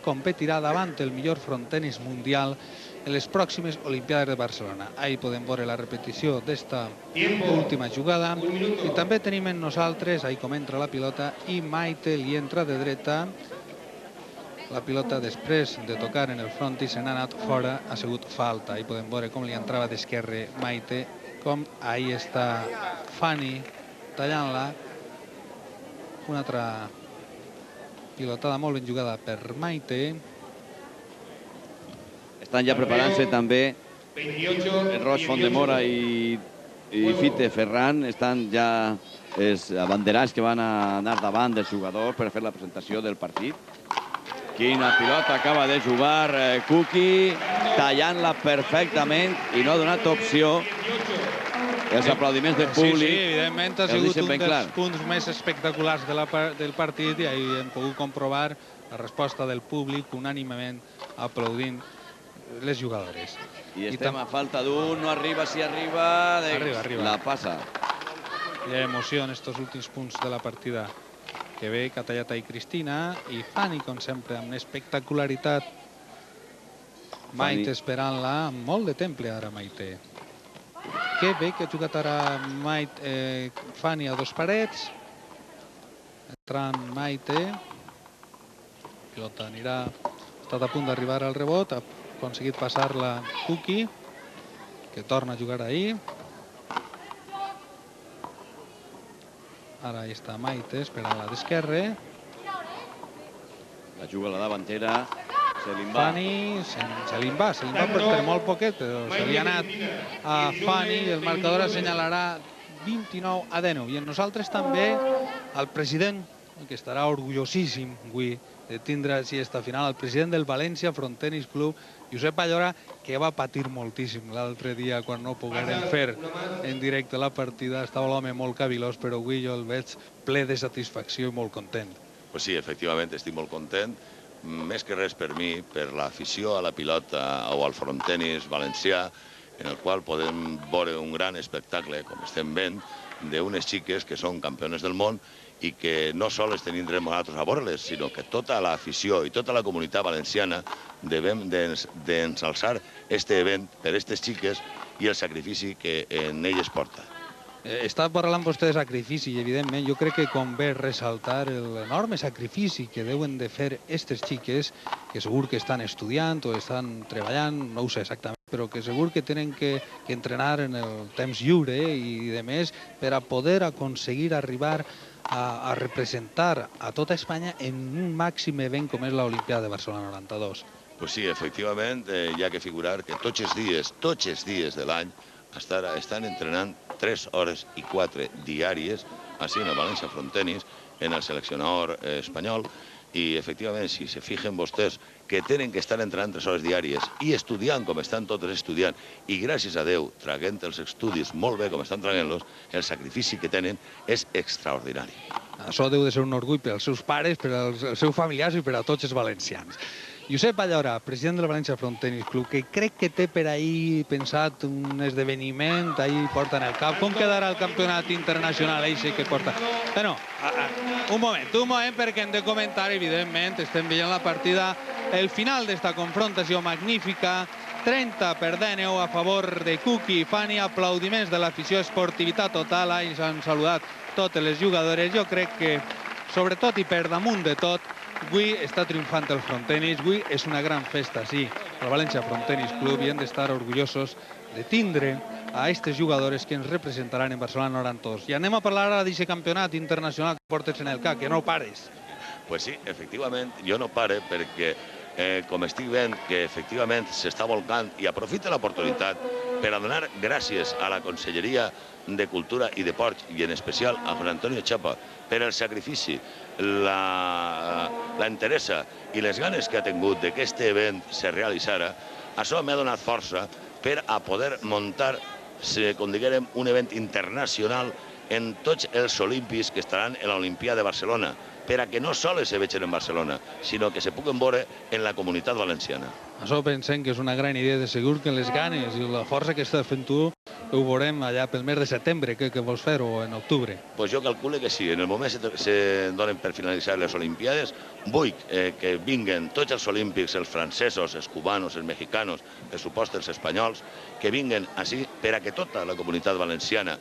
competirà davant el millor frontenis mundial en les pròximes Olimpiades de Barcelona. Ahí podem veure la repetició d'esta última jugada. I també tenim en nosaltres, ahí com entra la pilota, i Maite li entra de dreta. La pilota, després de tocar en el frontis, se n'ha anat fora, ha sigut falta. Ahí podem veure com li entrava d'esquerre Maite, com ahí està Fanny tallant-la. Una altra pilotada molt ben jugada per Maite. Estan ja preparant-se també el Roig Fontdemora i Fite Ferran. Estan ja els abanderats que van anar davant dels jugadors per fer la presentació del partit. Quina pilota acaba de jugar Kuki, tallant-la perfectament i no ha donat opció. Els aplaudiments del públic. Sí, evidentment ha sigut un dels punts més espectaculars del partit i ahir hem pogut comprovar la resposta del públic unànimement aplaudint les jugadores. I estem a falta d'un, no arriba, si arriba, la passa. Hi ha emoció en estos últims punts de la partida que ve Catallata i Cristina i Fanny, com sempre, amb espectacularitat. Maite esperant-la amb molt de temple ara, Maite. Que bé que ha jugat ara Fanny a 2 parets. Entrant Maite. Pilota anirà, ha estat a punt d'arribar al rebot, ha aconseguit passar-la Kuki, que torna a jugar ahir. Ara hi està Maite, esperant-la d'esquerre. La juga a la davantera, se li va. Fanny, se li va per molt poquet, però se li ha anat a Fanny. El marcador assenyalarà 29-19. I en nosaltres també el president, que estarà orgullosíssim avui de tindre així esta final, el president del València Frontenis Club, Josep Ballora, que va patir moltíssim l'altre dia quan no pogueren fer en directe la partida. Estava l'home molt cavilós, però avui jo el veig ple de satisfacció i molt content. Pues sí, efectivament, estic molt content més que res per mi, per l'afició a la pilota o al frontenis valencià, en el qual podem veure un gran espectacle, com estem veient, d'unes xiques que són campiones del món i que no sols tindrem nosaltres a veure-les, sinó que tota l'afició i tota la comunitat valenciana devem d'ensalçar este event per aquestes xiques i el sacrifici que en elles porta. Està parlant vostè de sacrifici i, evidentment, jo crec que convé ressaltar l'enorme sacrifici que deuen de fer aquestes xiques, que segur que estan estudiant o estan treballant, no ho sé exactament, però que segur que tenen que entrenar en el temps lliure i de més per a poder aconseguir arribar a representar a tota Espanya en un màxim event com és l'Olimpiada de Barcelona 92. Pues sí, efectivament, hi ha que figurar que tots els dies de l'any estan entrenant 3 hores i 4 diàries, així en el València Frontenis, en el seleccionador espanyol, i efectivament, si se fijen vostès que tenen que estar entrenant 3 hores diàries i estudiant com estan totes estudiant, i gràcies a Déu, traguent els estudis molt bé com estan traguent-los, el sacrifici que tenen és extraordinari. Això deu de ser un orgull per als seus pares, per als seus familiars i per a tots els valencians. Josep Allora, president del València Frontenis Club, que crec que té per ahir pensat un esdeveniment, ahir porta en el cap. Com quedarà el campionat internacional, eixe que porta? Bueno, un moment, perquè hem de comentar, evidentment, estem veient la partida, el final d'esta confrontació magnífica, 30-9 a favor de Cuqui i Fani, aplaudiments de l'afició, esportivitat total, ahir s'han saludat totes les jugadores. Jo crec que, sobretot i per damunt de tot, avui està triomfant el Frontenis, avui és una gran festa, sí, el València Frontenis Club, i hem d'estar orgullosos de tindre a aquestes jugadores que ens representaran en Barcelona 92. I anem a parlar ara d'aquest campionat internacional que portes en el cap, que no pares. Pues sí, efectivament, jo no pare perquè, com estic veient que efectivament s'està volcant i aprofita l'oportunitat per a donar gràcies a la Conselleria de Cultura i Deports i en especial a José Antonio Chapa per el sacrifici, la interessa i les ganes que ha tingut que aquest event se realitzara. Això m'ha donat força per a poder muntar, com diguem, un event internacional en tots els olímpics que estaran en l'Olimpiada de Barcelona, per a que no sols se vegin en Barcelona, sinó que se puguen veure en la comunitat valenciana. Això pensem que és una gran idea, de segur que les ganes i la força que estàs fent tu ho veurem allà pel mes de setembre, que vols fer, o en octubre. Pues jo calculo que sí, en el moment se donen per finalitzar les Olimpiades, vull que vinguen tots els olímpics, els francesos, els cubanos, els mexicanos, per supost els espanyols, que vinguen així per a que tota la comunitat valenciana,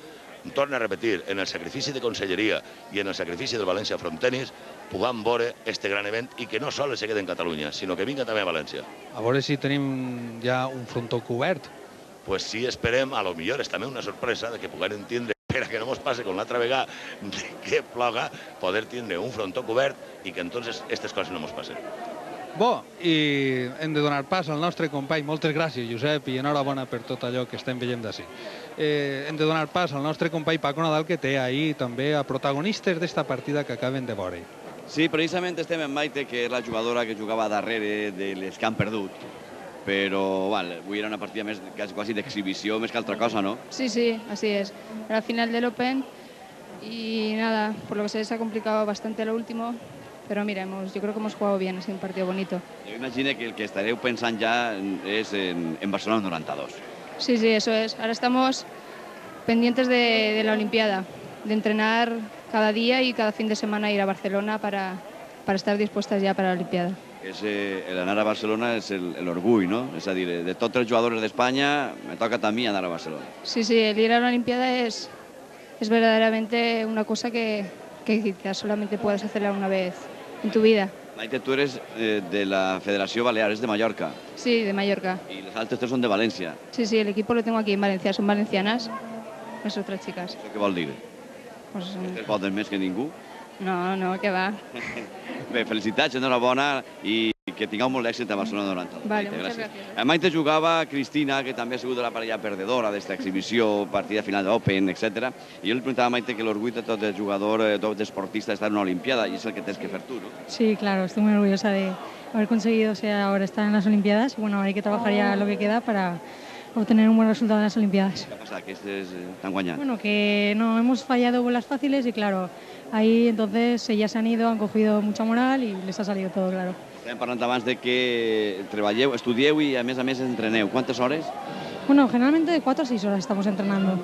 torna a repetir, en el sacrifici de Conselleria i en el sacrifici del València Frontenis, puguem veure aquest gran event i que no sols se quede en Catalunya, sinó que vinga també a València. A veure si tenim ja un frontó cobert. Pues sí, esperem, a lo millor és també una sorpresa de que puguem entendre, per a que no ens passi com l'altra vegada que ploga, poder tindre un frontó cobert i que entonces aquestes coses no ens passen. Bo, i hem de donar pas al nostre company. Moltes gràcies, Josep, i enhorabona per tot allò que estem veient d'ací. Hem de donar pas al nostre company Paco Nadal, que té ahir també a protagonistes d'esta partida que acaben de veure. Sí, precisament estem amb Maite, que és la jugadora que jugava darrere de les que han perdut. Però, avui era una partida més quasi d'exhibició, més que altra cosa, ¿no? Sí, así es. Era final del Open y nada, por lo que se ha complicado bastante lo último. Pero mira, yo creo que hemos jugado bien, ha sido un partido bonito. Jo imagino que el que estareu pensant ja és en Barcelona 92. Sí, eso es. Ahora estamos pendientes de la Olimpiada, de entrenar cada día y cada fin de semana ir a Barcelona para estar dispuestas ya para la Olimpiada. El anar a Barcelona és l'orgull, no? És a dir, de tots els jugadors d'Espanya, me toca també anar a Barcelona. Sí, el ir a la Olimpiada es verdaderamente una cosa que quizás solamente puedes hacerla una vez en tu vida. Maite, tu eres de la Federació Balear, és de Mallorca. Sí, de Mallorca. Y les altres tres són de València. Sí, el equipo lo tengo aquí en Valencia, son valencianas, las otras chicas. Això què vol dir? Pues, Aquestes poden més que ningú? No, que va. Bé, felicitats, enhorabona i que tingueu molt d'èxit a Barcelona 92. Vale, muchas gracias. A Maite jugava Cristina, que també ha sigut la parella perdedora d'esta exhibició, partida final d'Open, etc. I jo li preguntava a Maite que l'orgull de tot el jugador, tot esportista, estar en una Olimpiada, y es el que tienes que hacer tú, ¿no? Sí, claro, estoy muy orgullosa de haber conseguido ahora estar en las Olimpiadas. Bueno, ahora hay que trabajar ya lo que queda para obtener un buen resultado en las Olimpiadas. ¿Qué pasa? ¿Que están guanyant? Bueno, que no hemos fallado bolas fáciles y claro, ahí entonces ellas se han ido, han cogido mucha moral y les ha salido todo claro. Estem parlant abans de que treballeu, estudieu y a més entreneu. ¿Cuántas horas? Bueno, generalmente de 4 a 6 horas estamos entrenando,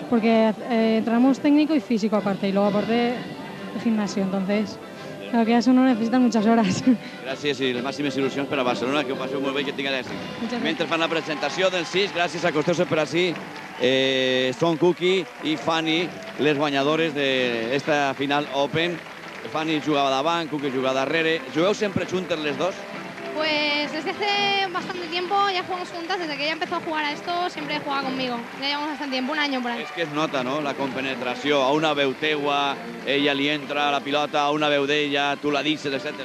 porque entrenamos técnico y físico aparte, y luego aparte de gimnasio, entonces lo que eso no necesita muchas horas. Gràcies i les màximes il·lusions per a Barcelona, que ho passeu molt bé i que tingueu èxit. Mentre fan la presentació del 6, gràcies a Costoso per així, són Cookie i Fanny, les guanyadores d'esta final Open. Fanny jugava davant, Cookie jugava darrere. Jugueu sempre juntes les dos? Pues desde hace bastante tiempo ya jugamos juntas, desde que ella empezó a jugar a esto siempre juega conmigo. Ya llevamos bastante tiempo, un año por ahí. És que es nota, no?, la compenetració. A una veu teua, ella li entra la pilota, a una veu d'ella, tu la dices, etc.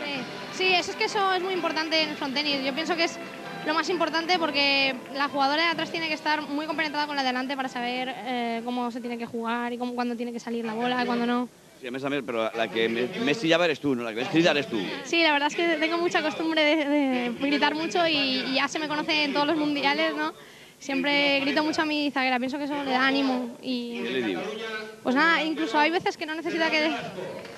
Sí, eso es que eso es muy importante en el frontenis. Yo pienso que es lo más importante porque la jugadora de atrás tiene que estar muy compenetrada con la de delante para saber cómo se tiene que jugar y cuándo tiene que salir la bola y cuándo no. Sí, a més, però la que més trillava eres tu, no? La que més cridar eres tu. Sí, la verdad es que tengo mucha costumbre de gritar mucho y ya se me conoce en todos los mundiales, ¿no? Siempre grito mucho a mi zaguera, pienso que eso le da ánimo. Y ¿Qué le digo? pues nada, incluso hay veces que no necesita que...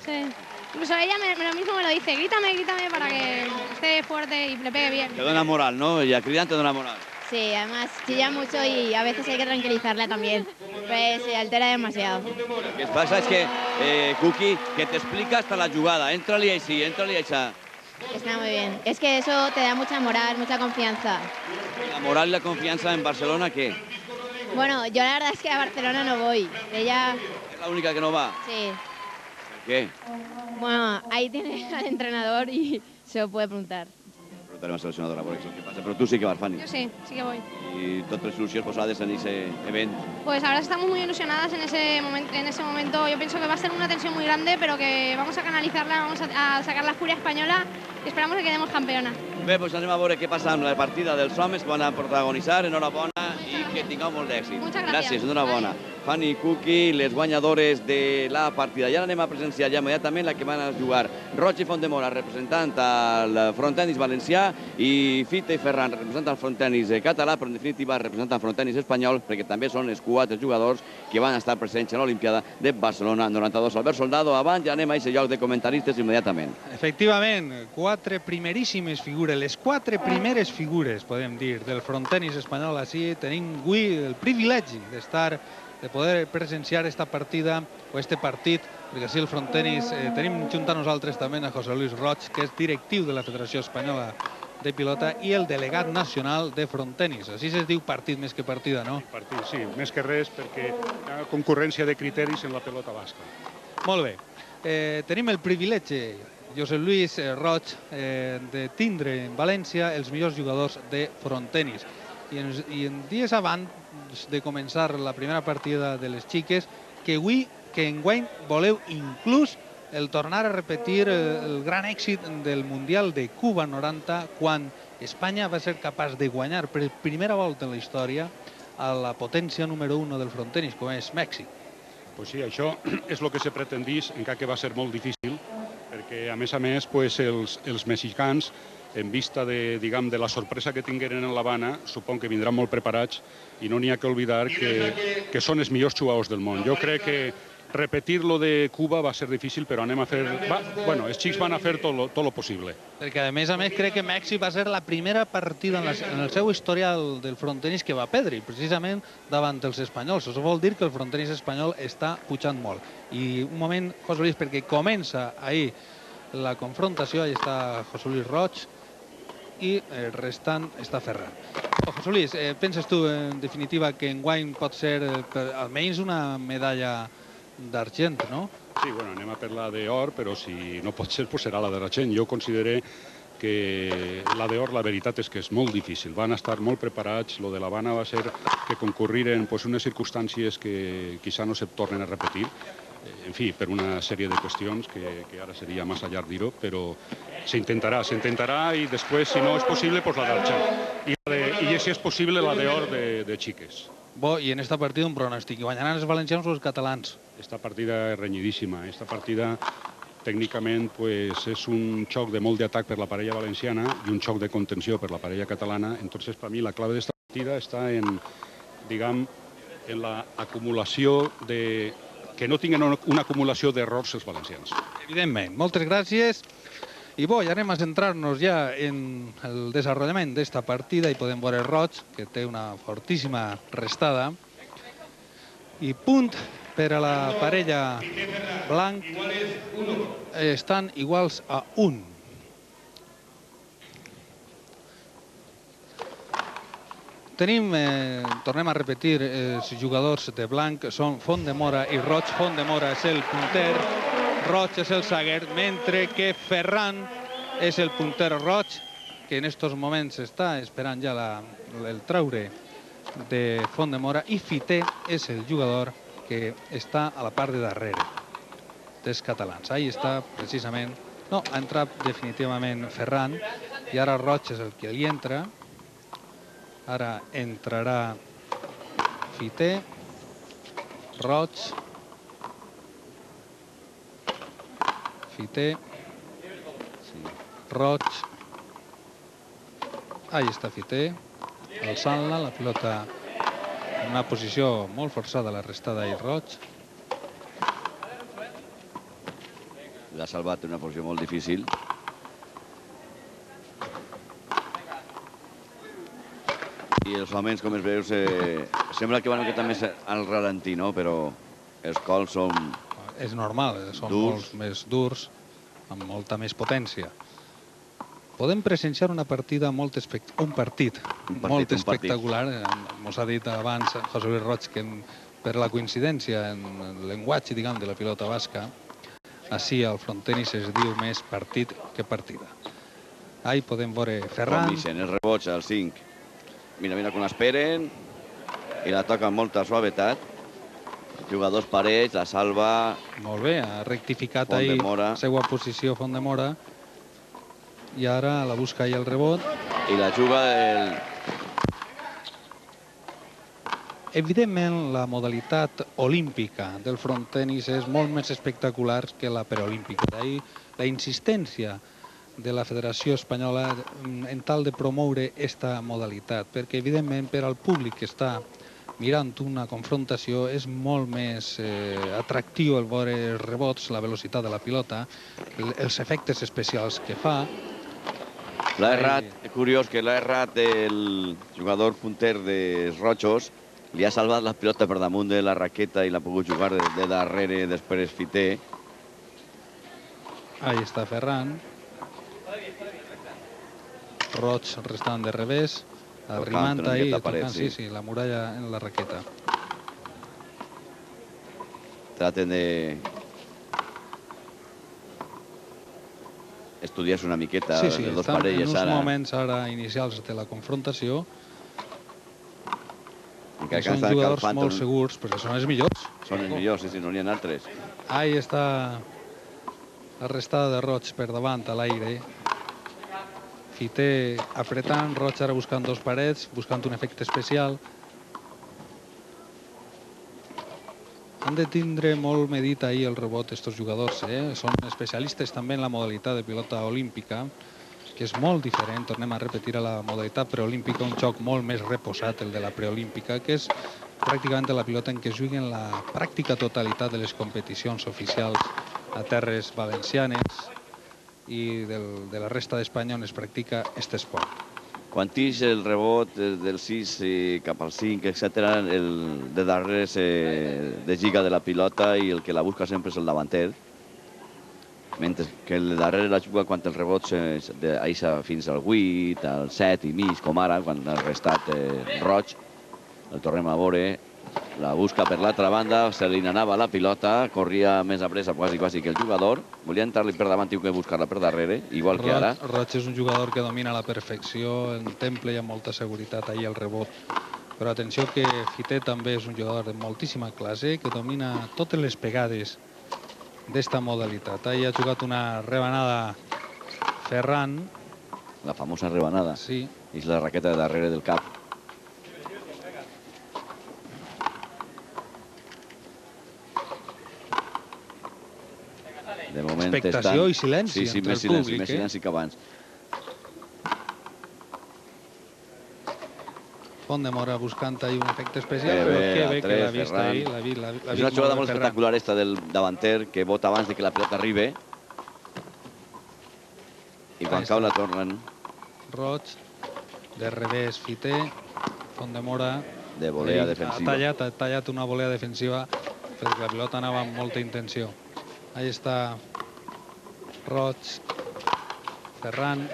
Sí. Incluso ella lo mismo me lo dice, grítame, grítame para que esté fuerte y le pegue bien. Te dona moral, ¿no? Ella cridant te dona moral. Sí, además chilla mucho y a veces hay que tranquilizarla también, pues se altera demasiado. Lo que pasa es que, Cookie, que te explica hasta la jugada. Entra-li així, entra-li així. Está muy bien, es que eso te da mucha moral, mucha confianza. La moral y la confianza en Barcelona, ¿qué? Bueno, yo la verdad es que a Barcelona no voy, ella... ¿Es la única que no va? Sí. ¿Por qué? Bueno, ahí tiene al entrenador y se lo puede preguntar. Preguntarem a la seleccionadora por això, què passa. Però tu sí que vas, Fanny. Yo sí que voy. I totes les il·lusions posades en ese event. Pues ahora estamos muy ilusionadas en ese momento. Yo pienso que va a ser una tensión muy grande, pero que vamos a canalizarla, vamos a sacar la furia española y esperamos que quedemos campeona. Bé, doncs anem a veure què passa amb la partida dels homes que van a protagonitzar. Enhorabona i que tingueu molt d'èxit. Muchas gracias. Gràcies, enhorabona. Fanny i Cookie, les guanyadores de la partida. I ara anem a presenciar ja immediatament la que van a jugar Roig i Fontdemora, representant al frontenis valencià, i Fita i Ferran, representant al frontenis català, però en definitiva representant al frontenis espanyol, perquè també són els 4 jugadors que van estar presents a l'Olimpiada de Barcelona 92. Albert Soldado, avant, ja anem a aquest lloc de comentaristes immediatament. Efectivament, 4 primeríssimes figures, les 4 primeres figures, podem dir, del frontenis espanyol. Així tenim avui el privilegi de poder presenciar esta partida o este partit, perquè així el frontenis tenim junt a nosaltres també a José Luis Roig, que és directiu de la Federació Espanyola de Pilota i el delegat nacional de frontenis. Així es diu partit més que partida, no? Partit, sí, més que res perquè hi ha concurrència de criteris en la pelota basca. Molt bé. Tenim el privilegi, José Luis Roig, de tindre en València els millors jugadors de frontenis. I en dies abans de començar la primera partida de les xiques, que enguany voleu inclús el tornar a repetir el gran èxit del Mundial de Cuba 90, quan Espanya va ser capaç de guanyar per primera volta en la història a la potència número 1 del frontenis, com és Mèxic. Pues sí, això és el que se pretendís, encara que va ser molt difícil, perquè a més, els mexicans, en vista de la sorpresa que tingueren en l'Havana, supon que vindran molt preparats i no n'hi ha que oblidar que són els millors jugadors del món. Jo crec que repetir lo de Cuba va ser difícil, però anem a fer... Bueno, els xics van a fer tot lo possible. Perquè, a més, crec que Mèxic va ser la primera partida en el seu historial del frontenis que va perdre, precisament davant els espanyols. Això vol dir que el frontenis espanyol està pujant molt. I un moment, José Luis, perquè comença ahir la confrontació, allà està José Luis Roig, i el restant està Ferran. José Luis, penses tu, en definitiva, que enguany pot ser almenys una medalla d'argent, no? Sí, bueno, anem a per la d'or, però si no pot ser, pues serà la d'argent. Jo consideré que la d'or, la veritat és que és molt difícil. Van estar molt preparats. Lo de l'Havana va ser que concurriren unes circumstàncies que quizá no se tornen a repetir. En fi, per una sèrie de qüestions que ara seria massa llarg dir-ho, però s'intentarà i després, si no és possible, pues la d'argent. I si és possible, la d'or de xiques. Bo, i en esta partida un pronòstic. Guanyaran els valencians o els catalans? Esta partida és renyidíssima. Esta partida, tècnicament, és un xoc de molt d'atac per la parella valenciana i un xoc de contenció per la parella catalana. Entonces, per mi, la clave d'esta partida està en l'acumulació que no tinguin una acumulació d'errors els valencians. Evidentment. Moltes gràcies. I bo, ja anem a centrar-nos ja en el desenvolupament d'esta partida i podem veure Roig, que té una fortíssima restada. I punt per a la parella blanc. Estan iguals a 1. Tenim, tornem a repetir, els jugadors de blanc són Fontdemora i Roig. Fontdemora és el punter, Roig és el zaguer, mentre que Ferran és el punter Roig, que en estos moments està esperant ja el traure de Fontdemora, i Fité és el jugador que està a la part de darrere dels catalans. Ahí està precisament, no, ha entrat definitivament Ferran i ara Roig és el que li entra. Ara entrarà Fité, Roig, Fité, Roig. Ahí està Fité, alçant-la, la pilota en una posició molt forçada, la restada i Roig. L'ha salvat en una posició molt difícil. I els homes, com es veu, sembla que van una miqueta més al ralentí, no? Però els cols són... És normal, són molt més durs, amb molta més potència. Podem presenciar una partida molt molt espectacular. Mos ha dit abans José Luis Roig que per la coincidència en el llenguatge, diguem, de la pilota basca, així al frontenis es diu més partit que partida. Ahí podem veure Ferran. El reboig al 5. Mira com l'esperen i la toca amb molta suavetat. Jugadors parells, la salva. Molt bé, ha rectificat ahí la seva posició Fontdemora i ara la busca ahí el rebot. I la juga el... Evidentment, la modalitat olímpica del frontenis és molt més espectacular que la preolímpica. D'ahí la insistència de la Federació Espanyola en tal de promoure esta modalitat, perquè evidentment per al públic que està mirant una confrontació és molt més atractiu el veure els rebots, la velocitat de la pilota, els efectes especials que fa. L'ha errat, curiós que l'ha errat el jugador punter dels Rojos, li ha salvat la pilota per damunt de la raqueta i l'ha pogut jugar de darrere després Fité. Ahí està Ferran. Roig restant de revés, arrimant ahí, tocant, sí, la muralla en la raqueta. Traten de estudiar-se una miqueta les dues parelles. Sí, estan en uns moments ara inicials de la confrontació. Són jugadors molt segurs, perquè són els millors. Són els millors, sí, no n'hi ha altres. Ahí està la restada de Roig per davant a l'aire. Fité apretant, Roig ara buscant dos parets, buscant un efecte especial. Han de tindre molt medit ahir el rebot estos jugadors. Són especialistes també en la modalitat de pilota olímpica, que és molt diferent, tornem a repetir, a la modalitat preolímpica, un joc molt més reposat, el de la preolímpica, que és pràcticament la pilota en què es juguen la pràctica totalitat de les competicions oficials a terres valencianes i de la resta d'Espanya on es practica aquest esport. Quan tix el rebot del 6 cap al 5, etc., el de darrere se deslliga de la pilota i el que la busca sempre és el davanter, mentre que el de darrere la juga quan el rebot s'aixa fins al 8, al 7 i mig, com ara, quan ha restat Roig. El tornem a veure, la busca per l'altra banda, se li n'anava la pilota, corria més a pressa quasi que el jugador, volia entrar-li per davant i buscar-la per darrere, igual que ara. Roig és un jugador que domina a la perfecció, en temple i amb molta seguretat ahir el rebot. Però atenció que Fité també és un jugador de moltíssima classe, que domina totes les pegades d'esta modalitat. Ahir ha jugat una rebanada Ferran. La famosa rebanada. Sí. És la raqueta de darrere del cap. De moment expectació i silenci entre el públic. Sí, més silenci que abans. Fontdemora buscant ahí un efecte especial, però que bé que l'ha vist ahí. És una jugada molt espectacular esta del davanter, que vota abans de que la pilota arribi. quan cau la tornen. Roig, de revés, Fiter, Fondemora. De volea defensiva. Ha tallat una volea defensiva perquè la pilota anava amb molta intenció. Ahí està Roig, Ferran.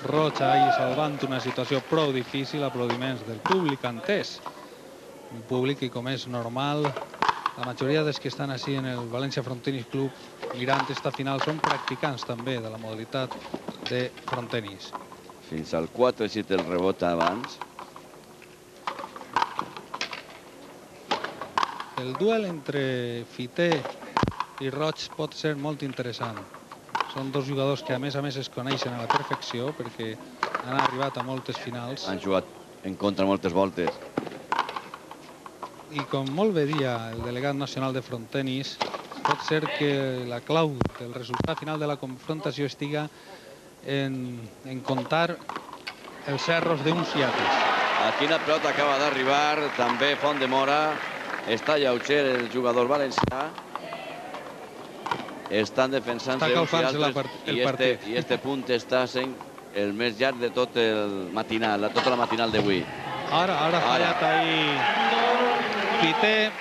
Roig ahí salvant una situació prou difícil, aplaudiments del públic entès. Un públic que, com és normal, la majoria dels que estan així en el València Frontenis Club mirant esta final són practicants també de la modalitat de frontenis. Fins al 4 així el rebot abans. El duel entre Fiter i Roig pot ser molt interessant. Són dos jugadors que a més es coneixen a la perfecció perquè han arribat a moltes finals. Han jugat en contra moltes voltes. I com molt bé dia el delegat nacional de frontenis, pot ser que la clau del resultat final de la confrontació estiga en comptar els erros d'uns i altres. Aquí la pilota acaba d'arribar, també Fondemora. Està lleuger el jugador valencià. Estan defensant-se uns i altres i este punt està sent el més llarg de tot el matinal, tota la matinal d'avui. Ara ha fallat ahí Fiter.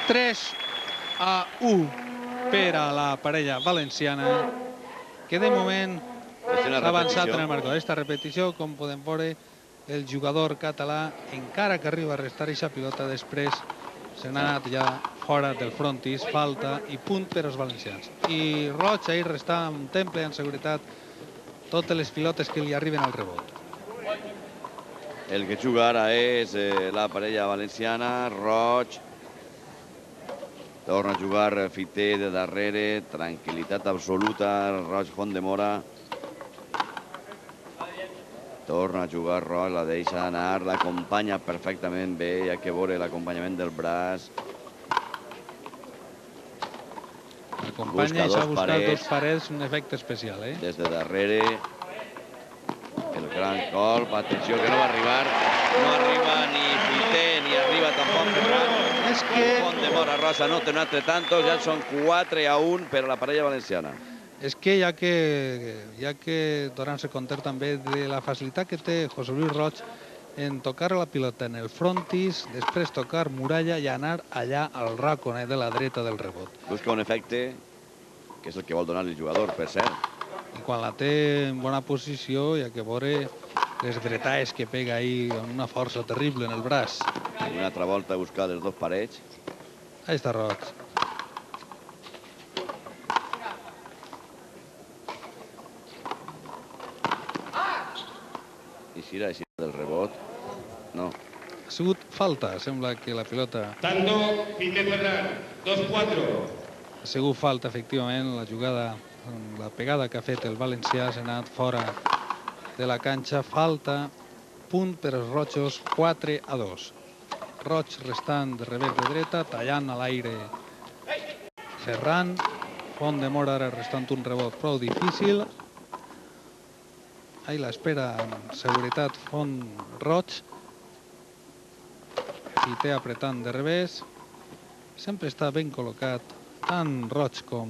3-1 per a la parella valenciana, que de moment s'ha avançat en el marcador. Aquesta repetició, com podem veure, el jugador català, encara que arriba a restar aquesta pilota, després se n'ha anat ja fora del frontis, falta i punt per als valencians. I Roig ahir resta en temple, en seguretat, totes les pilotes que li arriben al rebot. El que juga ara és la parella valenciana, Roig. Torna a jugar Fiter de darrere, tranquil·litat absoluta, Roig Fondemora. Torna a jugar Roig, la deixa anar, l'acompanya perfectament bé, ja que veure l'acompanyament del braç. L'acompanya i s'ha buscat dos parets, un efecte especial, eh? Des de darrere, el gran colp, atenció que no va arribar, no arriba ni Fiter, ni arriba tampoc Ferran. És que Fondemora, Rosa, no té un altre tanto, ja són 4-1 per a la parella valenciana. És que ja que donant-se compte també de la facilitat que té José Luis Roig en tocar la pilota en el frontis, després tocar muralla i anar allà al raconet de la dreta del rebot. Busca un efecte que és el que vol donar el jugador, per cert. I quan la té en bona posició, hi ha que veure les dretaes que pega ahí amb una força terrible en el braç. I una altra volta a buscar les dos parets. Ahí està Roig. I si era així del rebot, no. Ha sigut falta, sembla que la pilota... Tanto Fiter Ferran, 2-4. Ha sigut falta, efectivament, la jugada, la pegada que ha fet el valencià s'ha anat fora de la canxa. Falta, punt per als rojos, 4-2. Roig restant de revés de dreta, tallant a l'aire Ferran. Fondemora ara restant un rebot prou difícil. Ahí l'espera amb seguretat Roig. Fiter apretant de revés. Sempre està ben col·locat. Tant Roig com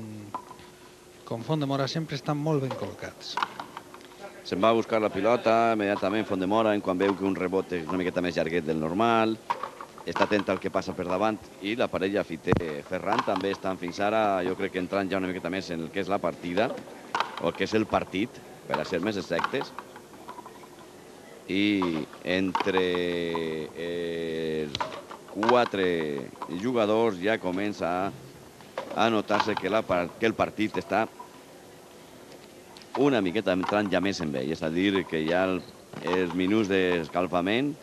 Fondemora sempre estan molt ben col·locats. Se'n va a buscar la pilota, immediatament Fondemora, quan veu que un rebot és una miqueta més llarguet del normal. Està atent al que passa per davant i la parella Fiter-Ferran també estan fins ara, jo crec que entrant ja una miqueta més en el que és la partida, o el que és el partit, per a ser més exactes. I entre quatre jugadors ja comença a notar-se que el partit està una miqueta entrant ja més en ell, és a dir, que ja els minuts d'escalfament,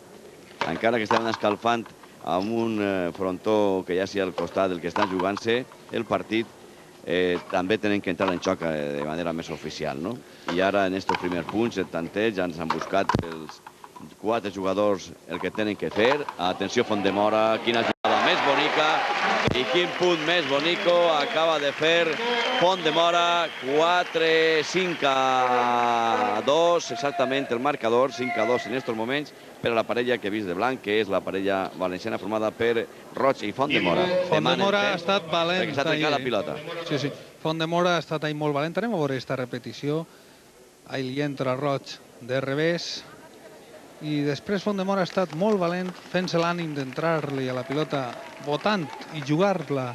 encara que estem escalfant amb un frontó que ja sigui al costat del que estan jugant-se, el partit també tenen que entrar en xoc de manera més oficial, no? I ara, en aquests primers punts, el tanteig, ja ens han buscat els quatre jugadors el que tenen que fer. Atenció, Fondemora, quina jugada més bonica i quin punt més bonico acaba de fer Fondemora. 4-5-2, exactament el marcador, 5-2 en aquests moments per a la parella que he vist de blanc, que és la parella valenciana formada per Roig i Fondemora. Fondemora ha estat valent. Perquè s'ha trencat la pilota. Sí. Font-de-Mora ha estat ahir molt valent. Anem a veure aquesta repetició. Ahí li entra Roig de revés. I després Font-de-Mora ha estat molt valent fent-se l'ànim d'entrar-li a la pilota botant i jugar-la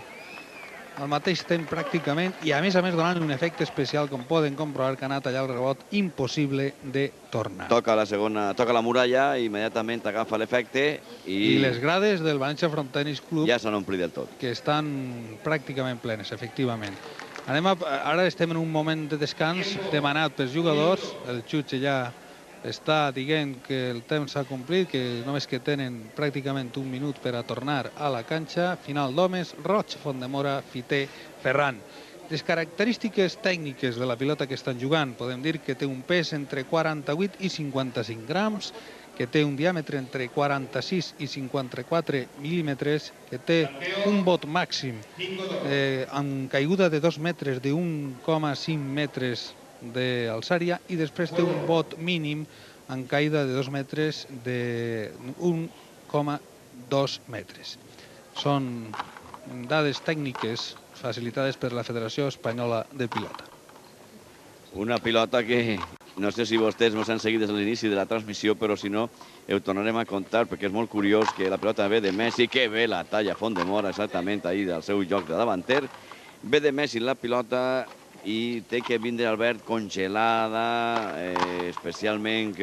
al mateix temps pràcticament i a més donant un efecte especial, com poden comprovar, que ha anat allà el rebot impossible de tornar. Toca la muralla, immediatament agafa l'efecte i les grades del València Front Tennis Club ja s'han omplit del tot. Que estan pràcticament plenes, efectivament. Ara estem en un moment de descans demanat pels jugadors. El jutge ja està dient que el temps s'ha complit, que només que tenen pràcticament un minut per a tornar a la canxa. Final d'homes, Roig, Font-de-Mora, Fiter, Ferran. Les característiques tècniques de la pilota que estan jugant, podem dir que té un pes entre 48 i 55 grams, que té un diàmetre entre 46 i 54 mil·límetres, que té un bot màxim amb caiguda de 2 metres, de 1,5 metres d'alçària, i després té un bot mínim amb caïda de 2 metres de 1,2 metres. Són dades tècniques facilitades per la Federació Espanyola de Pilota. Una pilota que no sé si vostès ens han seguit des de l'inici de la transmissió, però si no, ho tornarem a contar, perquè és molt curiós que la pilota ve de Messi, que ve la talla Font-de-Mora exactament ahir del seu joc de davanter. Ve de Messi la pilota i té que vindre Albert congelada, especialment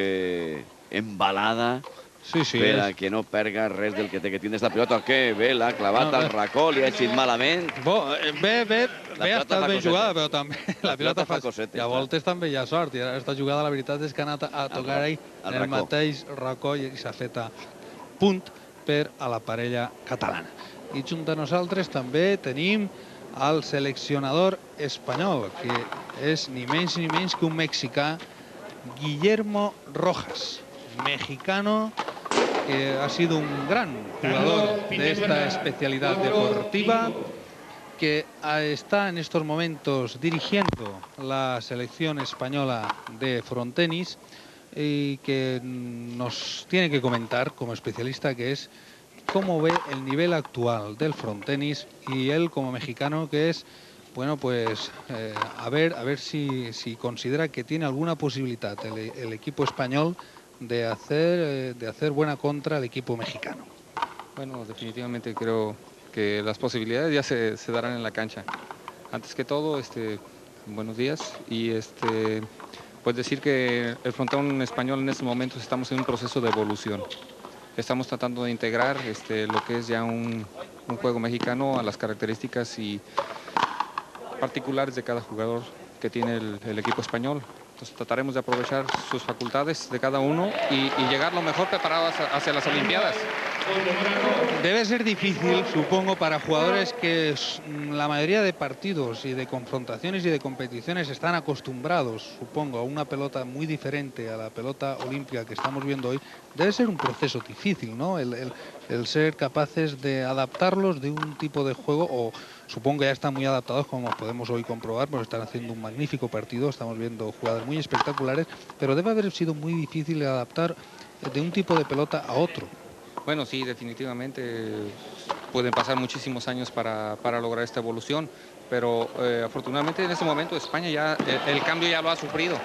embalada, per a que no perga res del que té que tindre esta pilota. Que bé, l'ha clavat al racó, li ha eixit malament. Bé, ha estat ben jugada, però també la pilota fa cosetes. I a voltes també hi ha sort, i aquesta jugada la veritat és que ha anat a tocar ahí en el mateix racó i s'ha fet a punt per a la parella catalana. I junt a nosaltres també tenim el seleccionador espanyol, que és ni menys ni menys que un mexicà, Guillermo Rojas, mexicano que ha sido un gran jugador de esta especialidad deportiva, que está en estos momentos dirigiendo la selección española de frontenis y que nos tiene que comentar, como especialista que es, cómo ve el nivel actual del frontenis, y él como mexicano que es, bueno, pues a ver si considera que tiene alguna posibilidad el equipo español de hacer buena contra al equipo mexicano. Bueno, definitivamente creo que las posibilidades ya se darán en la cancha. Antes que todo, buenos días, y pues decir que el frontón español en estos momentos estamos en un proceso de evolución. Estamos tratando de integrar lo que es ya un juego mexicano a las características y particulares de cada jugador que tiene el equipo español. Entonces trataremos de aprovechar sus facultades de cada uno y llegar lo mejor preparados hacia las Olimpiadas. Debe ser difícil, supongo, para jugadores que la mayoría de partidos y de confrontaciones y de competiciones están acostumbrados, supongo, a una pelota muy diferente a la pelota olímpica que estamos viendo hoy. Debe ser un proceso difícil, ¿no? El ser capaces de adaptarlos de un tipo de juego, o supongo que ya están muy adaptados, como podemos hoy comprobar, pues están haciendo un magnífico partido, estamos viendo jugadas muy espectaculares, pero debe haber sido muy difícil adaptar de un tipo de pelota a otro. Bueno, sí, definitivamente pueden pasar muchísimos años para lograr esta evolución, pero afortunadamente en este momento España ya, el cambio ya lo ha sufrido.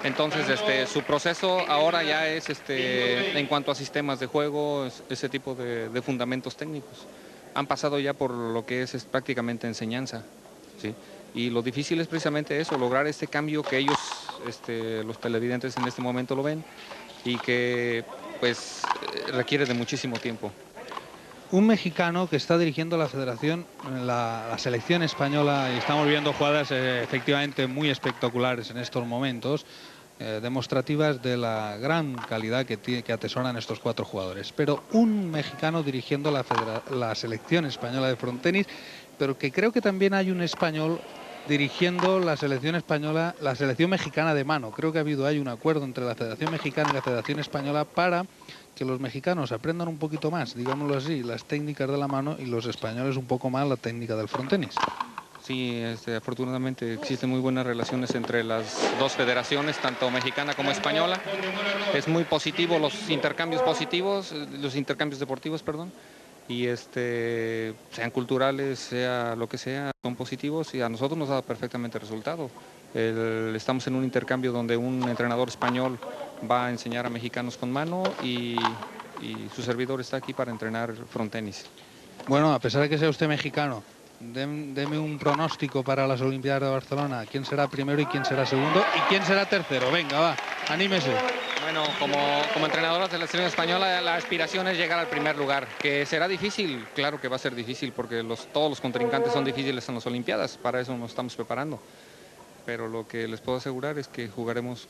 Entonces su proceso ahora ya es en cuanto a sistemas de juego, ese tipo de fundamentos técnicos. Han pasado ya por lo que es prácticamente enseñanza, ¿sí? Y lo difícil es precisamente eso, lograr este cambio que ellos, los televidentes en este momento lo ven, y que pues requiere de muchísimo tiempo. Un mexicano que está dirigiendo la federación, la selección española, y estamos viendo jugadas efectivamente muy espectaculares en estos momentos, demostrativas de la gran calidad que atesoran estos 4 jugadores. Pero un mexicano dirigiendo la selección española de frontenis, pero que creo que también hay un español dirigiendo la selección española, la selección mexicana de mano. Creo que hay un acuerdo entre la Federación Mexicana y la Federación Española para que los mexicanos aprendan un poquito más, digámoslo así, las técnicas de la mano, y los españoles un poco más la técnica del frontenis. Sí, afortunadamente existen muy buenas relaciones entre las dos federaciones, tanto mexicana como española. Es muy positivo los intercambios deportivos, perdón. y sean culturales, sea lo que sea, son positivos y a nosotros nos da perfectamente resultado. Estamos en un intercambio donde un entrenador español va a enseñar a mexicanos con mano y su servidor está aquí para entrenar frontenis. Bueno, a pesar de que sea usted mexicano, deme un pronóstico para las Olimpiadas de Barcelona. ¿Quién será primero y quién será segundo y quién será tercero? Venga, va, anímese. Bueno, como entrenador de la selección española, la aspiración es llegar al primer lugar, que será difícil, claro que va a ser difícil, porque todos los contrincantes son difíciles en las Olimpiadas, para eso nos estamos preparando. Pero lo que les puedo asegurar es que jugaremos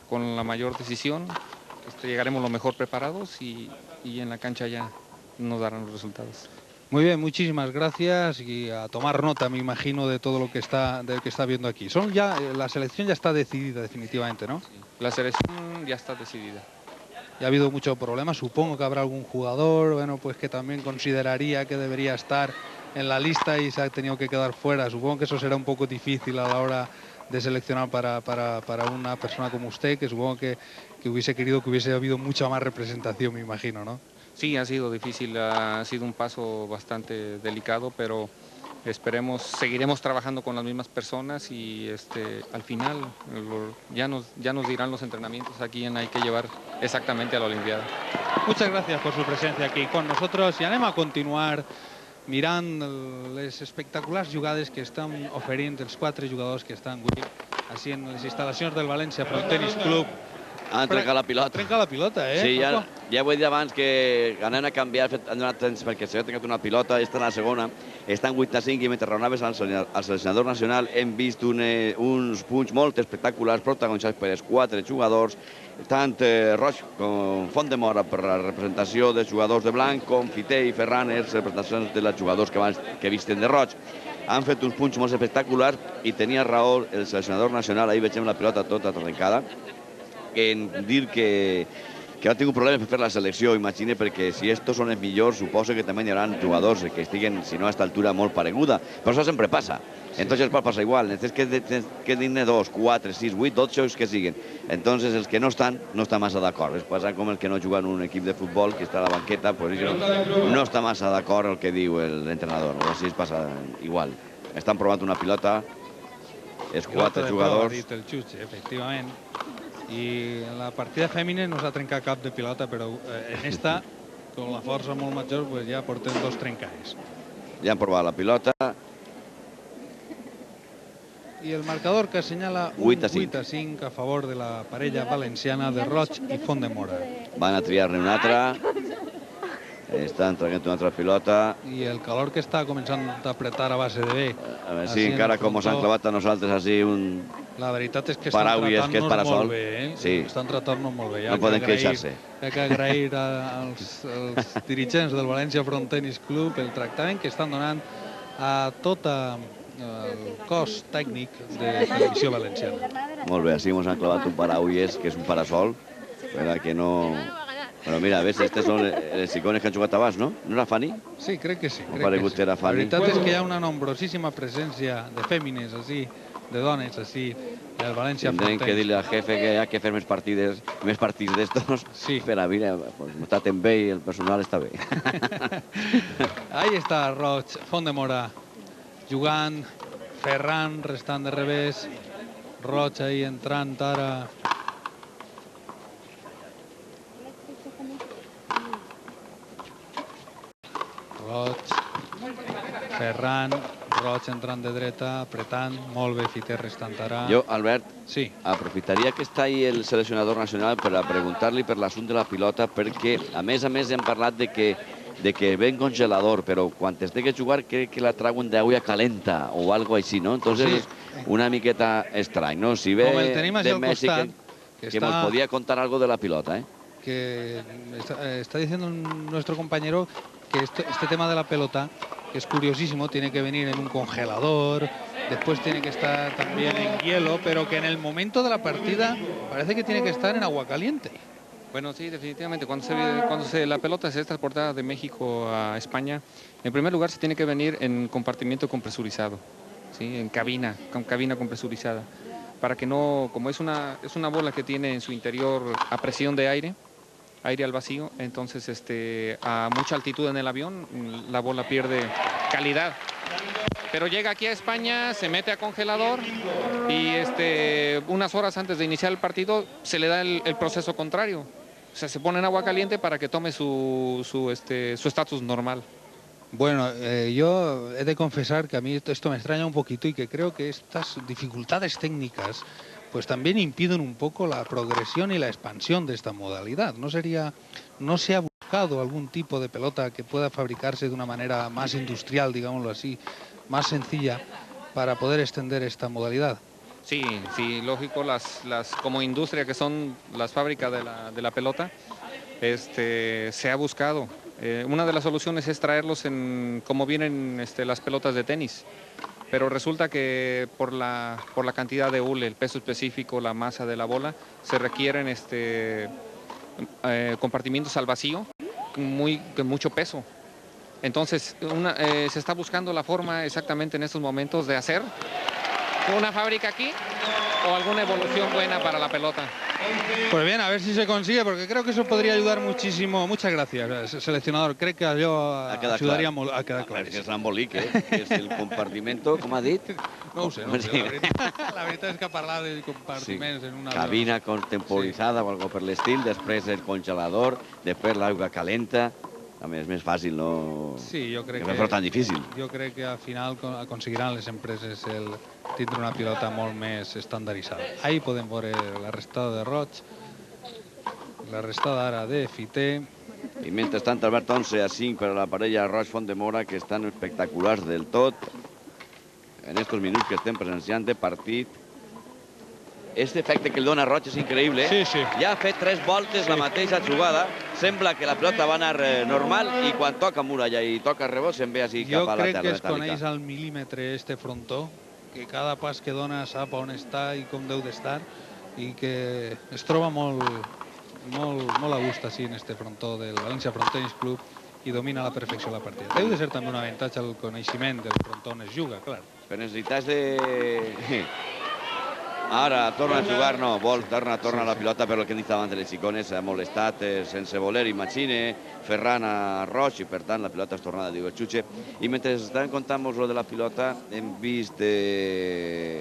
con la mayor decisión, llegaremos lo mejor preparados y en la cancha ya nos darán los resultados. Muy bien, muchísimas gracias y a tomar nota, me imagino, de todo lo que está viendo aquí. La selección ya está decidida definitivamente, ¿no? Sí, la selección ya está decidida. Ya ha habido muchos problemas, supongo que habrá algún jugador, bueno, pues que también consideraría que debería estar en la lista y se ha tenido que quedar fuera. Supongo que eso será un poco difícil a la hora de seleccionar para una persona como usted, que supongo que hubiese querido que hubiese habido mucha más representación, me imagino, ¿no? Sí, ha sido difícil, ha sido un paso bastante delicado, pero seguiremos trabajando con las mismas personas y al final ya nos dirán los entrenamientos a quién hay que llevar exactamente a la Olimpiada. Muchas gracias por su presencia aquí con nosotros i anem a continuar mirant les espectaculars jugades que estan oferint els 4 jugadors que estan avui així en les instal·lacions del València Front Tenis Club. Han trencat la pilota. Trencat la pilota, eh? Sí, ja ho he dit abans que anem a canviar, han donat temps perquè s'ha trencat una pilota, està en la segona, està en 8-5 i mentre raonaves al seleccionador nacional hem vist uns punts molt espectaculars protagonitzats per els 4 jugadors, tant Roig com Font-de-Mora per la representació dels jugadors de blanc, com Fité i Ferran, les representacions dels jugadors que visten de roig. Han fet uns punts molt espectaculars i tenia raó el seleccionador nacional, ahir veiem la pilota tota trencada, en dir que ha tingut problemes per fer la selecció, imagina, perquè si estos són els millors, suposo que també hi haurà jugadors que estiguen, si no a esta altura, molt pareguda. Però això sempre passa. Entonces pot passar igual. Necessites que dir-ne 2, 4, 6, 8, 12 que siguen. Entonces els que no estan massa d'acord. És passar com el que no juga en un equip de futbol, que està a la banqueta, pues no està massa d'acord el que diu l'entrenador. Així es passa igual. Estan provant una pilota, els 4 jugadors. Ha dit el Xuche, efectivament. I en la partida fèmina no s'ha trencat cap de pilota, però en esta, con la força molt major, pues ja portem 2 trencades. Ja han provat la pilota. I el marcador que assenyala un 8-5 a favor de la parella valenciana de Roig i Font-de-Mora. Van a triar-ne una altra. Estan traient una altra pilota. I el calor que està començant a apretar a base de bé. A veure si encara com s'han clavat a nosaltres així un... La veritat és que estan tratant-nos molt bé, eh? Sí. Estan tratant-nos molt bé. No poden queixar-se. Hi ha que agrair als dirigents del València Front Tenis Club el tractament que estan donant a tot el cos tècnic de Televisió Valenciana. Molt bé, així ens han clavat un paraulles, que és un parasol, que no... Però mira, a veure, aquestes són les icones que han jugat abans, no? No era Fanny? Sí, crec que sí. M'ha paregut que era Fanny. La veritat és que hi ha una nombrosíssima presència de fèmines, així, de dones, així, del València Front Tenis. Tendrem que dir-li al jefe que hi ha que fer més partits d'estos. Sí. Però mira, està tan bé i el personal està bé. Ahí està Roig, Font-de-Mora, jugant, Ferran restant de revés, Roig ahí entrant ara... Roig, Ferran, Roig entrant de dreta, apretant, molt bé, Fité restant ara. Jo, Albert, sí, aprofitaria que està ahí el seleccionador nacional per a preguntar-li per l'assumpte de la pilota, perquè a més hem parlat de que ven congelador, però quan es té que jugar crec que la trauen d'aigua calenta o algo així, no? Entonces és una miqueta estrany, no? Si ve de Mèxic, que nos podía contar algo de la pilota, ¿eh? Que está diciendo nuestro compañero que este tema de la pelota, que es curiosísimo, tiene que venir en un congelador, después tiene que estar también en hielo, pero que en el momento de la partida parece que tiene que estar en agua caliente. Bueno, sí, definitivamente. Cuando la pelota se es transportada de México a España, en primer lugar se tiene que venir en compartimiento compresurizado, ¿sí? En cabina, con cabina compresurizada, para que no, como es una bola que tiene en su interior a presión de aire, aire al vacío, entonces a mucha altitud en el avión la bola pierde calidad. Pero llega aquí a España, se mete a congelador y unas horas antes de iniciar el partido se le da el proceso contrario. O sea, se pone en agua caliente para que tome su estatus normal. Bueno, yo he de confesar que a mí esto me extraña un poquito y que creo que estas dificultades técnicas pues también impiden un poco la progresión y la expansión de esta modalidad. ¿No se ha buscado algún tipo de pelota que pueda fabricarse de una manera más industrial, digámoslo así, más sencilla, para poder extender esta modalidad? Sí, lógico, como industria que son las fábricas de la pelota, se ha buscado. Una de las soluciones es traerlos como vienen las pelotas de tenis. Pero resulta que por la cantidad de hule, el peso específico, la masa de la bola, se requieren compartimientos al vacío con mucho peso. Entonces se está buscando la forma exactamente en estos momentos de hacer una fábrica aquí o alguna evolución buena para la pelota. Pues bien, a ver si se consigue, porque creo que eso podría ayudar muchísimo. Muchas gracias, seleccionador. Creo que yo ayudaría a quedar claro. És l'embolic, que és el compartimento, com ha dit? No ho sé, la veritat és que parlar de compartiments en una... Cabina contemporitzada o algo per l'estil, després el congelador, després l'aigua calenta. A més, més fàcil, no... Sí, jo crec que... No és tan difícil. Jo crec que al final aconseguiran les empreses tindre una pilota molt més estandarditzada. Ahí podem veure la restada de Roig, la restada ara de Fité. I mentrestant, Albert, 11-5 per a la parella Roig-Fontdemora, que estan espectaculars del tot en estos minuts que estem presenciant de partit. Este efecte que el dona Roig és increïble. Sí. Ja ha fet 3 voltes la mateixa jugada. Sembla que la pilota va anar normal i quan toca muralla i toca rebot se'n ve així cap a la terra metàl·lica. Jo crec que es coneix al mil·límetre este frontó, que cada pas que dona sap on està i com deu d'estar i que es troba molt a gust així en este frontó del València Front Tenis Club i domina a la perfecció la partida. Deu de ser també un avantatge al coneixement del frontó on es juga, clar. Per necessitats de... Ara torna a jugar, no, torna la pilota per el que hem dit abans de les icones, s'ha molestat sense voler, imagine, Ferran a Roig i per tant la pilota és tornada, diu el Xuche. I mentre estan contant-nos lo de la pilota hem vist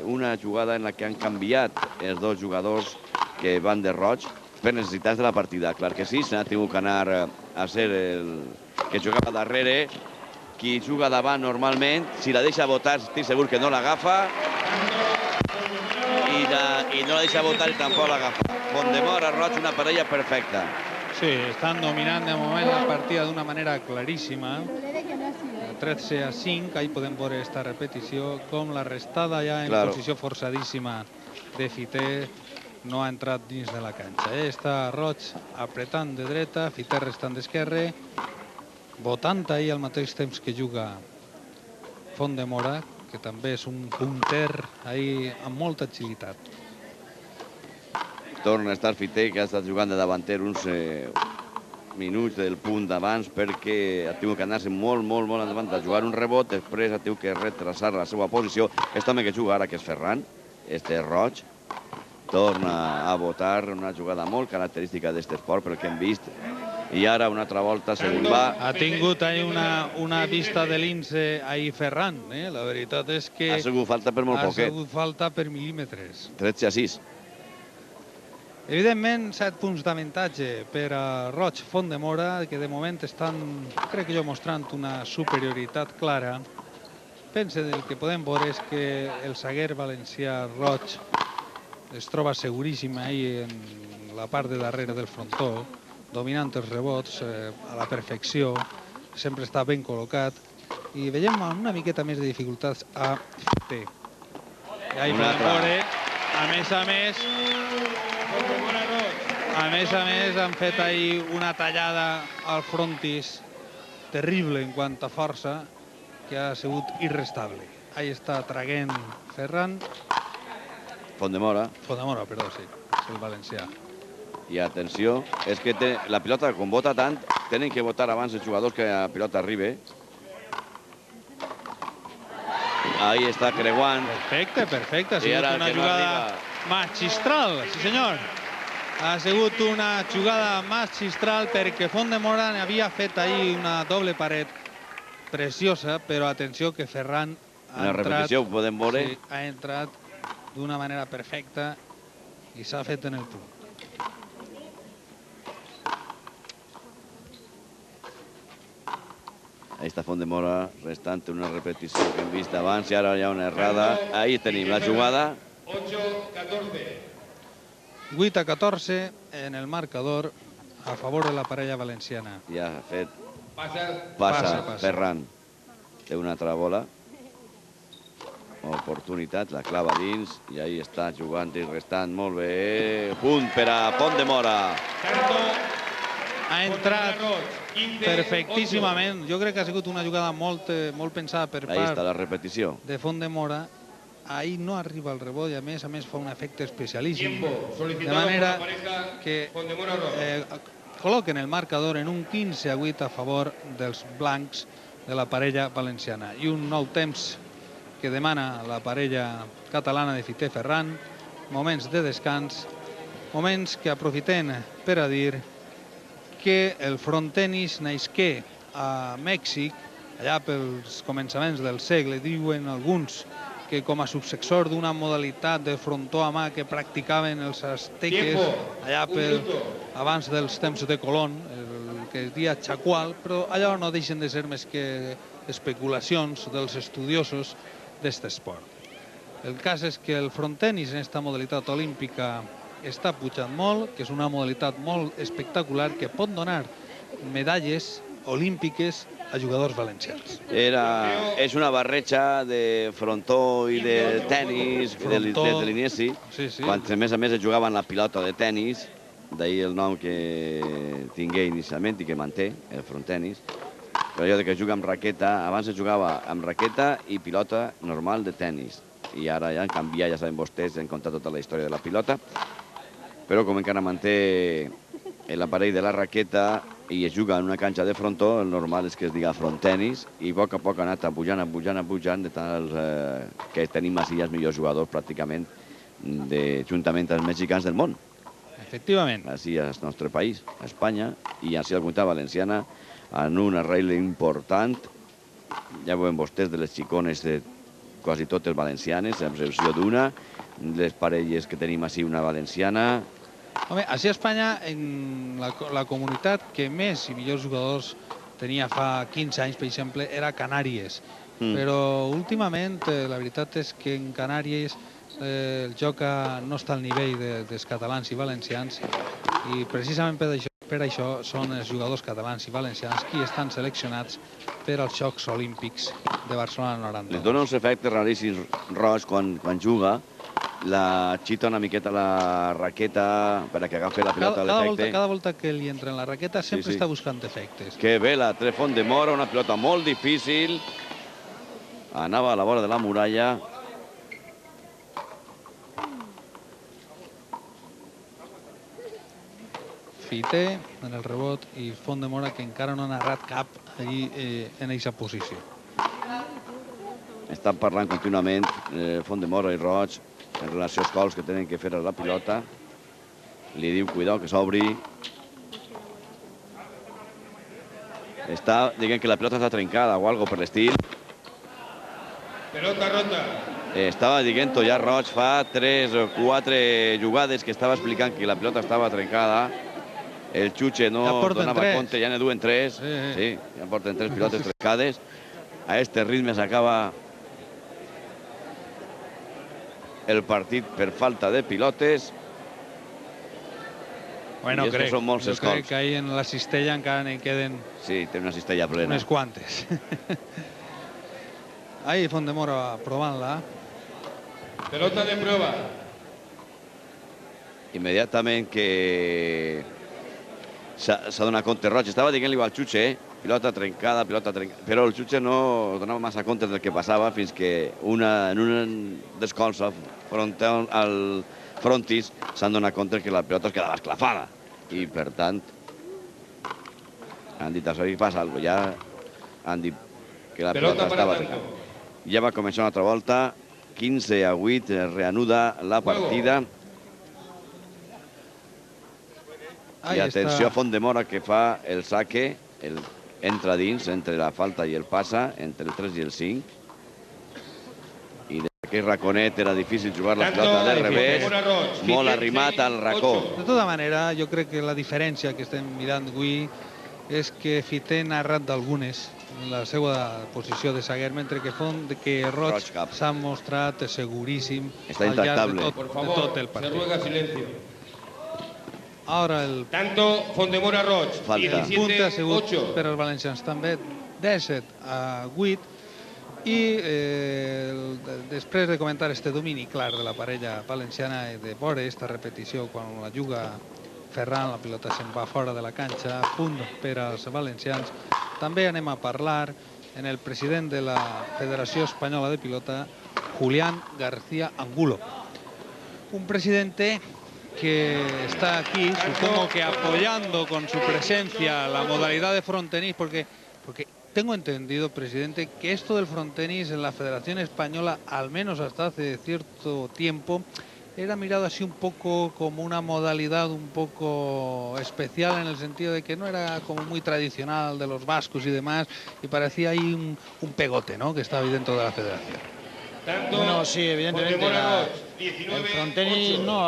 una jugada en la que han canviat els dos jugadors que van de Roig per necessitats de la partida. Clar que sí, s'ha tingut que anar a ser el que jugava darrere, qui juga davant normalment, si la deixa votar estic segur que no l'agafa, i no la deixa votar i tampoc l'agafa. Fontdemora, Roig, una parella perfecta. Sí, estan dominant de moment la partida d'una manera claríssima. 13-5, ahí podem veure esta repetició, com la restada ja en posició forçadíssima de Fité no ha entrat dins de la canxa. Està Roig apretant de dreta, Fité restant d'esquerra, votant ahí al mateix temps que juga Fontdemora, que també és un punter ahí amb molta agilitat. Torna a estar Fité, que ha estat jugant de davanter uns minuts del punt d'abans perquè ha tingut que anar-se molt endavant a jugar un rebot, després ha tingut que retrasar la seva posició. Este home que juga ara, que és Ferran, este és Roig, torna a votar una jugada molt característica d'aquest esport pel que hem vist. I ara una altra volta se'n va. Ha tingut ahí una vista de lince ahí Ferran, la veritat és que... Ha sigut falta per molt poquet. Ha sigut falta per mil·límetres. 13-6. Evidentment, 7 punts d'avantatge per a Roig Fontdemora, que de moment estan, crec que jo, mostrant una superioritat clara. Pense que el que podem veure és que el zaguer valencià Roig es troba seguríssim ahí en la part de darrere del frontó, dominant els rebots a la perfecció, sempre està ben col·locat, i veiem una miqueta més de dificultats a Fité. I ahí podem veure, a més, han fet ahí una tallada al frontis terrible en quant a força, que ha sigut irrestable. Ahí està traguent Ferran. Fontdemora, perdó, sí, és el valencià. I atenció, és que la pilota, com vota tant, tenen que votar abans els jugadors que la pilota arribi. Ahí està creuant. Perfecte, ha sigut una jugada magistral, sí senyor. Ha sigut una jugada magistral perquè Font-de-Mora havia fet ahir una doble paret preciosa, però atenció que Ferran En la repetició ho podem veure. Sí, ha entrat d'una manera perfecta i s'ha fet en el punt. Ahí està Font-de-Mora, restant una repetició que hem vist abans i ara hi ha una errada. Ahí tenim la jugada. 8-14. 8-14 en el marcador a favor de la parella valenciana. Ja ha fet. Passa. Passa Ferran. Té una altra bola. Oportunitat, la clava dins i ahí està jugant i restant molt bé. Punt per a Font-de-Mora. Ha entrat perfectíssimament. Jo crec que ha sigut una jugada molt pensada per Ahí està part la repetició. de Font-de-Mora. Ahí no arriba el rebot i a més fa un efecte especialíssim. De manera que col·loquen el marcador en un 15-8 a favor dels blancs de la parella valenciana. I un nou temps que demana la parella catalana de Fiter Ferran. Moments de descans, moments que aprofitem per a dir que el frontenis naixqué a Mèxic, allà pels començaments del segle, diuen alguns que com a subsector d'una modalitat de frontó a mà que practicaven els asteques allà abans dels temps de Colón, el que es dia Chacual, però allò no deixen de ser més que especulacions dels estudiosos d'aquest esport. El cas és que el frontenis en aquesta modalitat olímpica està pujant molt, que és una modalitat molt espectacular que pot donar medalles olímpiques a jugadors valencians. És una barreja de frontó i de tenis, de l'inici, quan a més es jugaven la pilota de tenis, d'ahir el nom que tingué inicialment i que manté, el frontenis, però allò que juga amb raqueta, abans es jugava amb raqueta i pilota normal de tenis, i ara ja han canviat, ja saben vostès, han contat tota la història de la pilota, però com encara manté l'aparell de la raqueta i es juga en una canxa de frontó, el normal és que es diga frontenis, i a poc ha anat pujant, de tal que tenim així els millors jugadors pràcticament juntament als mexicans del món. Efectivament. Així al nostre país, a Espanya, i així a la Comunitat Valenciana, en un arrel important, ja veuen vostès, de les xicones de quasi totes valencianes, amb excepció d'una, les parelles que tenim així, una valenciana. Home, així a Espanya, en la comunitat que més i millors jugadors tenia fa 15 anys, per exemple, era Canàries. Però últimament la veritat és que en Canàries el joc no està al nivell dels catalans i valencians, i precisament per això són els jugadors catalans i valencians qui estan seleccionats per als Jocs Olímpics de Barcelona 90. Les dona uns efectes raríssims roig quan juga, la xita una miqueta la raqueta per a que agafi la pilota l'efecte. Cada volta que li entra en la raqueta sempre està buscant efectes. Que bé la tre Font-de-Mora, una pilota molt difícil. Anava a la vora de la muralla. Fiter en el rebot i Font-de-Mora que encara no ha narrat cap allí en aquesta posició. Estan parlant contínuament Font-de-Mora i Roig en relació als gols que tenen que fer a la pilota. Li diu, cuidao, que s'obri. Està dient que la pilota està trencada o algo per l'estil. Pelota rota. Estava dient ja Roig fa 3 o 4 jugades que estava explicant que la pilota estava trencada. El Xuche no donava compte, ja ne duen 3. Sí, ja porten 3 pilotes trencades. A este ritme s'acaba el partit per falta de pilotes. Bueno, crec que ahí en la cistella encara n'hi queden... Sí, té una cistella plena. Unes quantes. Ahí Font-de-Mora provant-la. Pelota de prueba. Immediatament que s'ha donat compte Roig. Estava dient-li al Xuche, pilota trencada, però el Xuche no donava massa compte del que passava fins que en un dels cols al frontis s'han donat compte que la pilota es quedava esclafada. I, per tant, han dit això i passa alguna cosa. Ja han dit que la pilota estava trencada. Ja va començar una altra volta. 15-8, reanuda la partida. Ahí I atenció està. a Font-demora, que fa el saque, entra dins, entre la falta i el passa, entre el 3 i el 5. I d'aquell raconet era difícil jugar la pilota del revés, molt arrimat al racó. De tota manera, jo crec que la diferència que estem mirant avui és que Fité n'ha errat d'algunes en la seva posició de zaguer, mentre que Roig s'ha mostrat seguríssim Està al llarg intactable. de tot el Se partit. ruega silencio. Ara el Tanto Font-demora Roig. Falta. el punt ha sigut 17-8. per als valencians també 17-8, i després de comentar este domini clar de la parella valenciana i de veure esta repetició quan la juga Ferran, la pilota se'n va fora de la canxa, punt per als valencians, també anem a parlar en el president de la Federació Espanyola de Pilota, Julián García Angulo. Un presidente que está aquí, supongo que apoyando con su presencia la modalidad de frontenis, porque tengo entendido, presidente, que esto del frontenis en la Federación Española, al menos hasta hace cierto tiempo, era mirado así un poco como una modalidad un poco especial, en el sentido de que no era como muy tradicional de los vascos y demás, y parecía ahí un pegote, ¿no?, que estaba ahí dentro de la federación. Bueno, sí, evidentemente el frontenis no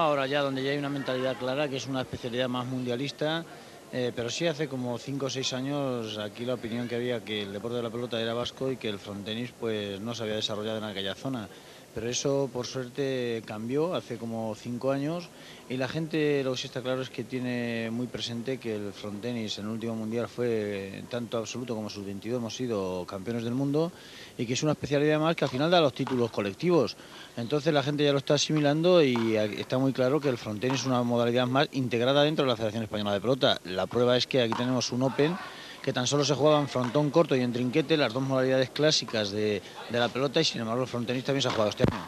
ahora ya, donde ya hay una mentalidad clara, que es una especialidad más mundialista, pero sí hace como 5 o 6 años aquí la opinión que había que el deporte de la pelota era vasco y que el frontenis pues no se había desarrollado en aquella zona. Pero eso por suerte cambió hace como 5 años y la gente, lo que sí está claro es que tiene muy presente que el frontenis en el último mundial fue tanto absoluto como sub-22, hemos sido campeones del mundo, y que es una especialidad más que al final da los títulos colectivos. Entonces la gente ya lo está asimilando y está muy claro que el frontenis es una modalidad más integrada dentro de la Federación Española de Pelota. La prueba es que aquí tenemos un Open que tan solo se juega en frontón corto y en trinquete, las dos modalidades clásicas de la pelota, y sin embargo el frontenis también se ha jugado este año.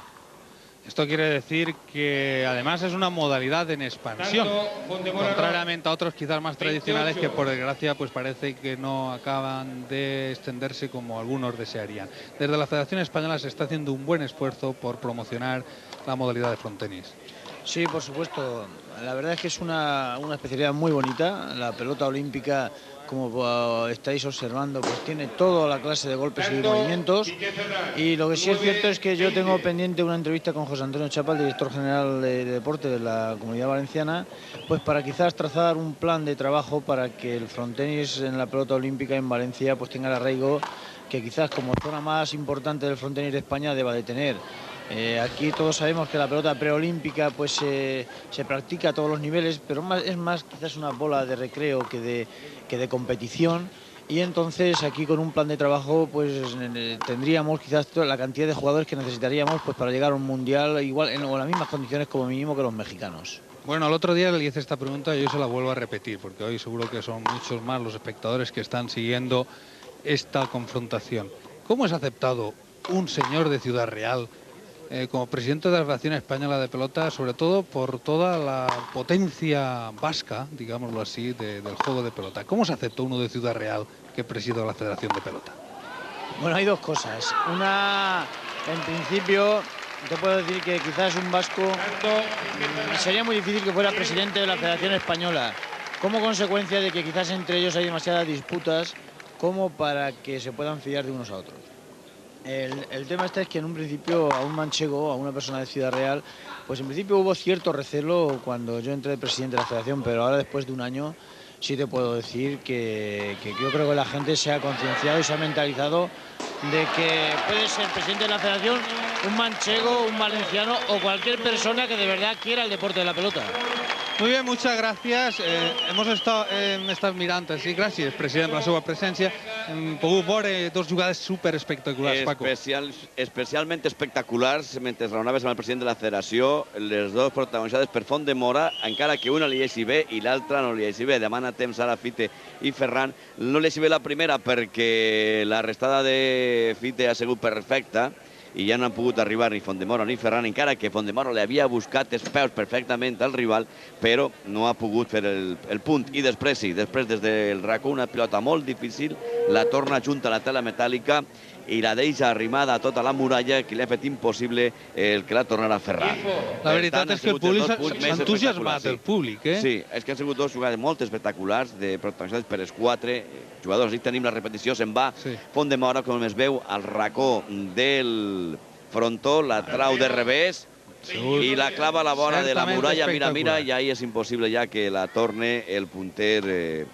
Esto quiere decir que además es una modalidad en expansión, contrariamente a otros quizás más tradicionales que por desgracia pues parece que no acaban de extenderse como algunos desearían. Desde la Federación Española se está haciendo un buen esfuerzo por promocionar la modalidad de frontenis. Sí, por supuesto. La verdad es que es una especialidad muy bonita. La pelota olímpica, como estáis observando, pues tiene toda la clase de golpes y movimientos. Y lo que sí es cierto es que yo tengo pendiente una entrevista con José Antonio Chapa, el director general de deporte de la Comunidad Valenciana, pues para quizás trazar un plan de trabajo para que el frontenis en la pelota olímpica en Valencia pues tenga el arraigo que quizás como zona más importante del frontenis de España deba de tener. Aquí todos sabemos que la pelota preolímpica pues se practica a todos los niveles, pero es más quizás una bola de recreo que de competición, y entonces aquí con un plan de trabajo pues tendríamos quizás la cantidad de jugadores que necesitaríamos pues para llegar a un mundial igual en las mismas condiciones como mínimo que los mexicanos. Bueno, el otro día le hice esta pregunta y yo se la vuelvo a repetir, porque hoy seguro que son muchos más los espectadores que están siguiendo esta confrontación. ¿Cómo es aceptado un señor de Ciudad Real como presidente de la Federación Española de Pelota, sobre todo por toda la potencia vasca, digámoslo así, del juego de pelota? ¿Cómo se aceptó uno de Ciudad Real que presida la Federación de Pelota? Bueno, hay dos cosas. Una, en principio, te puedo decir que quizás un vasco sería muy difícil que fuera presidente de la Federación Española, como consecuencia de que quizás entre ellos hay demasiadas disputas como para que se puedan fiar de unos a otros. El tema es que en un principio a un manchego, a una persona de Ciudad Real, pues en principio hubo cierto recelo cuando yo entré de presidente de la Federación, pero ahora después de un año sí te puedo decir que yo creo que la gente se ha concienciado y se ha mentalizado de que puede ser presidente de la Federación un manchego, un valenciano o cualquier persona que de verdad quiera el deporte de la pelota. Muy bien, muchas gracias. Hemos estado en estas mirantes i gràcies, president, per la seva presència. Hem pogut veure dos jugades super espectaculars, Paco. Especialment espectaculars, mentre raonaves amb el president de la federació, les dues protagonitzades per Font-demora, encara que una li hagi bé i l'altra no li hagi bé. Demana temps ara Fite i Ferran. No li hagi bé la primera perquè la restada de Fite ha sigut perfecta i ja no han pogut arribar ni Font-demora ni Ferran, encara que Font-demora li havia buscat els peus perfectament al rival, però no ha pogut fer el punt. I després sí, després des del racó una pilota molt difícil la torna junta a la tela metàl·lica i la deixa arrimada a tota la muralla, que li ha fet impossible el que la tornarà a ferrar. La veritat és que el públic s'ha entusiasmat, el públic, eh? Sí, és que han sigut dos jugades molt espectaculars, protagonitzades per els 4 jugadors. I tenim la repetició, se'n va. Font-de-Mora, com es veu, al racó del frontó, la trau de revés, i la clava a la vora de la muralla, mira, i ahí és impossible ja que la torne el punter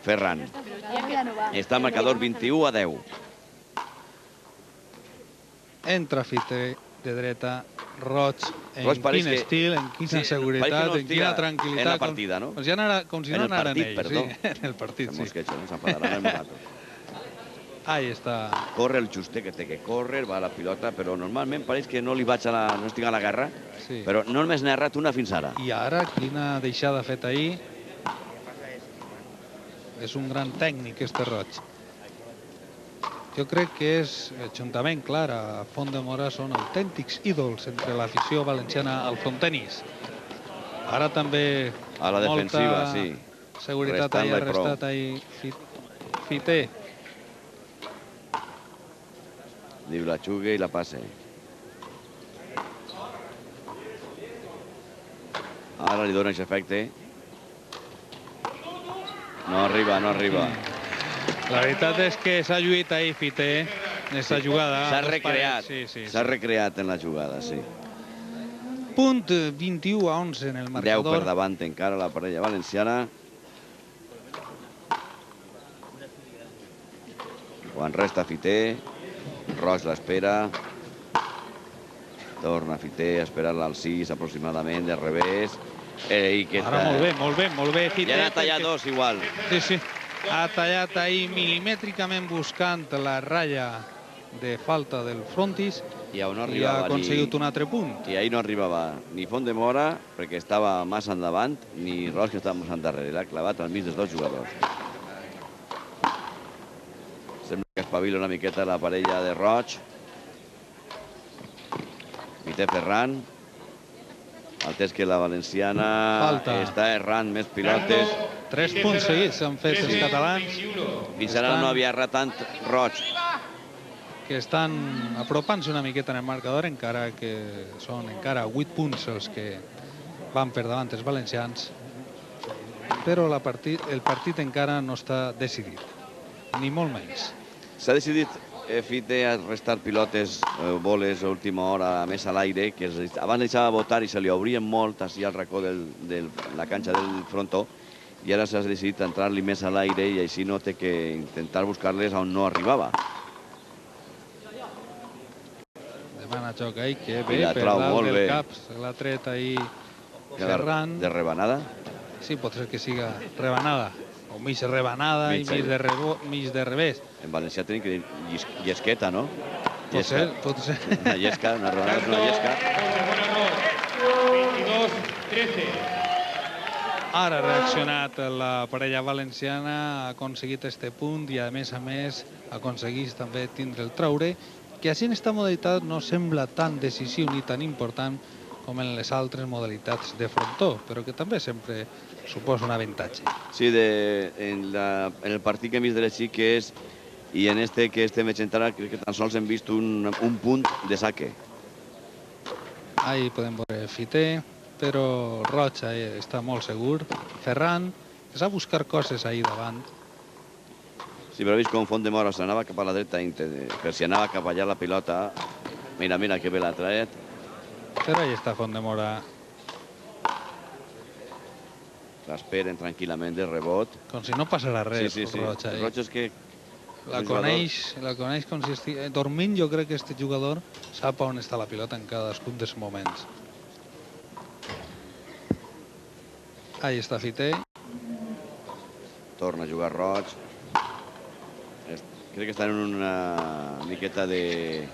Ferran. Està el marcador 21-10. Entra Fité de dreta, Roig, en quin estil, en quina seguretat, en quina tranquil·litat. En la partida, no? Com si no anaren ells. Perdó. En el partit, sí. Ahí está. Corre el justet que té que córrer, va a la pilota, però normalment pareix que no li vaig no estic a la guerra, però no només n'ha errat una fins ara. I ara, quina deixada feta ahir. És un gran tècnic, este Roig. Jo crec que és, juntament, clar, a Font-de-Mora són autèntics ídols entre l'afició valenciana al frontenis. Ara també a la defensiva, sí. Seguretat ahí, arrestat ahí Fité. Diu la xugue i la passe. Ara li dona aquest efecte. No arriba. La veritat és que s'ha lluit ahir Fité, aquesta jugada. S'ha recreat. S'ha recreat en la jugada, sí. Punt 21-11 en el marcador. 10 per davant encara la parella valenciana. Quan resta Fité, Roig l'espera. Torna Fité a esperar-la al 6 aproximadament, de revés. Ara molt bé Fité. Ja n'ha tallat dos igual. Sí. Ha tallat ahir milimètricament buscant la ratlla de falta del frontis i ha aconseguit un altre punt. I ahir no arribava ni Font-de-Mora perquè estava massa endavant, ni Roig, que estava massa endarrere. L'ha clavat al mig dels dos jugadors. Sembla que espavila una miqueta la parella de Roig. Fité Ferran. El test que la valenciana està errant més pilotes. 3 punts seguits s'han fet els catalans. Fins ara no havia errat tant Roig. Que estan apropant-se una miqueta en el marcador, encara que són encara 8 punts els que van per davant els valencians. Però el partit encara no està decidit, ni molt menys. S'ha decidit Fité a restar pilotes, boles a última hora més a l'aire, que abans deixava votar i se li obrien molt així al racó de la canxa del frontó, i ara s'ha decidit entrar-li més a l'aire i així no té que intentar buscar-les on no arribava. Demana joc ahí, que bé, per dalt del cap, l'ha tret ahí Ferran. De rebanada? Sí, pot ser que siga rebanada, o mig rebanada i mig de revés. En valencià tenim que dir llesqueta, no? Pot ser. Una llesca, una rebanada és una llesca. 22-13. Ara ha reaccionat la parella valenciana, ha aconseguit este punt i a més aconseguís també tindre el traure, que així en aquesta modalitat no sembla tan decisiu ni tan important com en les altres modalitats de frontó, però que també sempre suposa un avantatge. Sí, en el partit que hem vist de les xiques i en este que estem veient ara, crec que tan sols hem vist un punt de saque. Ahí podem veure Fité, però Roig està molt segur. Ferran, que s'ha buscar coses ahí davant. Sí, però he vist com Font-de-Mora s'anava cap a la dreta, per si anava cap allà la pilota. Mira que bé l'ha traet. Però ahí està Font-de-Mora. L'esperen tranquil·lament de rebot. Com si no passarà res. Sí. El Roig és que... La coneix com si estigués... Dormint, jo crec que aquest jugador sap on està la pilota en cadascun dels moments. Ahí està Fité. Torna a jugar Roig. Crec que estan en una miqueta de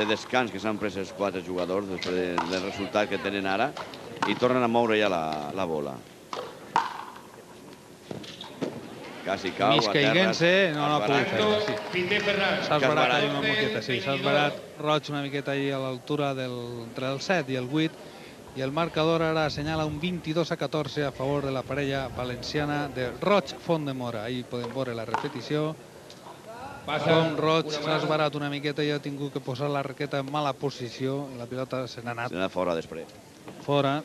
descans que s'han pres els 4 jugadors després del resultat que tenen ara i tornen a moure ja la bola. Quasi cau a terra. Caiguent-se, no ha pogut fer. S'ha esbarat ahí una miqueta, sí. S'ha esbarat Roig una miqueta ahí a l'altura entre el 7 i el 8. I el marcador ara assenyala un 22-14 a favor de la parella valenciana de Roig Font-de-Mora. Ahí podem veure la repetició. Com Roig s'ha esbarat una miqueta i ha tingut que posar la raqueta en mala posició. La pilota se n'ha anat. Se n'ha anat fora després. Fora.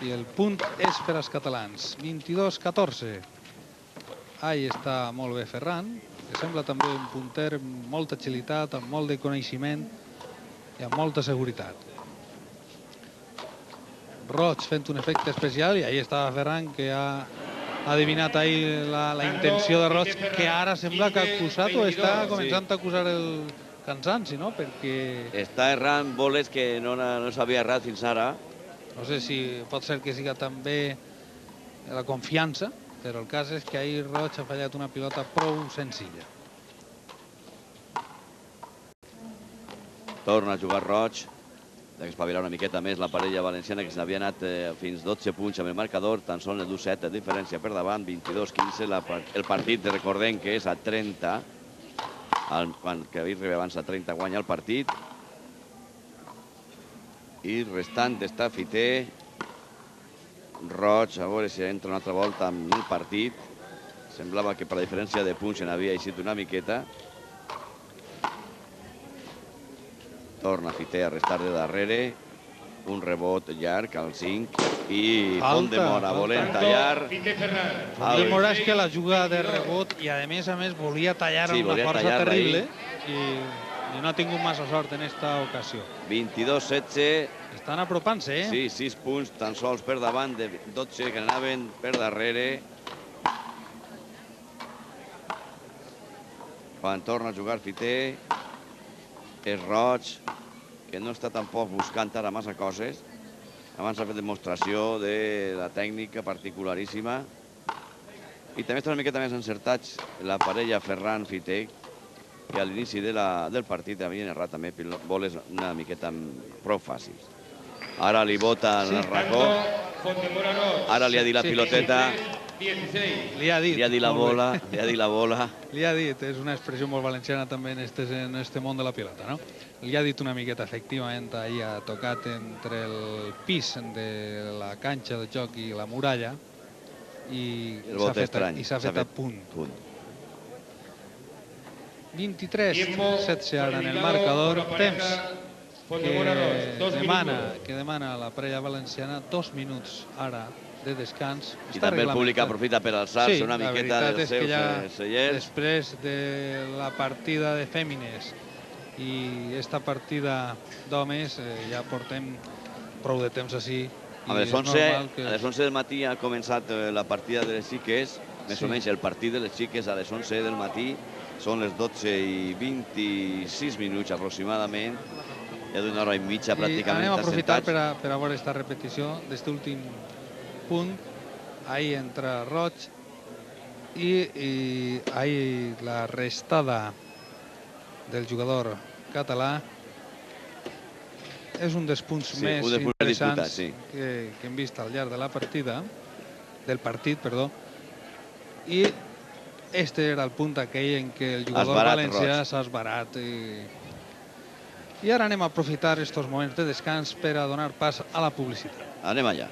I el punt és per als catalans. 22-14. Ahí està molt bé Ferran, que sembla també un punter amb molta agilitat, amb molt de coneixement i amb molta seguretat. Roig fent un efecte especial i ahí estava Ferran, que ha adivinat ahí la intenció de Roig, que ara sembla que ha acusat o està començant a acusar el cansanci, no? Perquè està errant boles que no s'havia errat fins ara. No sé si pot ser que siga també la confiança, però el cas és que ahir Roig ha fallat una pilota prou senzilla. Torna a jugar Roig. D'espavilar una miqueta més la parella valenciana, que s'havia anat fins 12 punts amb el marcador, tan sols el 2-7 de diferència per davant, 22-15. El partit, recordem que és a 30, quan que havia rebut abans a 30 guanya el partit. I restant està Fiter. Roig, a veure si entra una altra volta en el partit. Semblava que per la diferència de punts se n'havia eixit una miqueta. Torna Fiter a restar de darrere. Un rebot llarg al 5. I Font-de-Mora volent tallar. Font-de-Mora és que la juga de rebot i a més volia tallar amb una força terrible i no ha tingut massa sort en esta ocasió. 22-16. Estan apropant-se, eh? Sí, 6 punts tan sols per davant de 12 que anaven per darrere. Quan torna a jugar Fiter, és Roig, que no està tampoc buscant ara massa coses. Abans ha fet demostració de la tècnica particularíssima. I també està una miqueta més encertats la parella Ferran-Fiter, que a l'inici del partit havien errat també boles una miqueta prou fàcils. Ara li bota el racó. Ara li ha dit la piloteta. Li ha dit la bola. Li ha dit, és una expressió molt valenciana també en este món de la pilota, no? Li ha dit una miqueta, efectivament, ahir ha tocat entre el pis de la canxa de joc i la muralla i s'ha fet a punt. 23-16 ara en el marcador. Temps que demana la parella valenciana 2 minuts ara de descans. I també el públic aprofita per alçar-se una miqueta dels seus seients. Després de la partida de fèmines i esta partida d'homes ja portem prou de temps així. A les 11 del matí ha començat la partida de les xiques, més o menys el partit de les xiques a les 11 del matí. Són les 12:26 minuts aproximadament. Hi ha d'una hora i mitja pràcticament. Anem a aprofitar per a veure aquesta repetició d'aquest últim punt. Ahí entra Roig i ahí la restada del jugador català. És un dels punts més interessants que hem vist al llarg de la partida, del partit, perdó. I este era el punt aquell en què el jugador valencià s'ha esbarat. I ara anem a aprofitar estos moments de descans per a donar pas a la publicitat. Anem allà.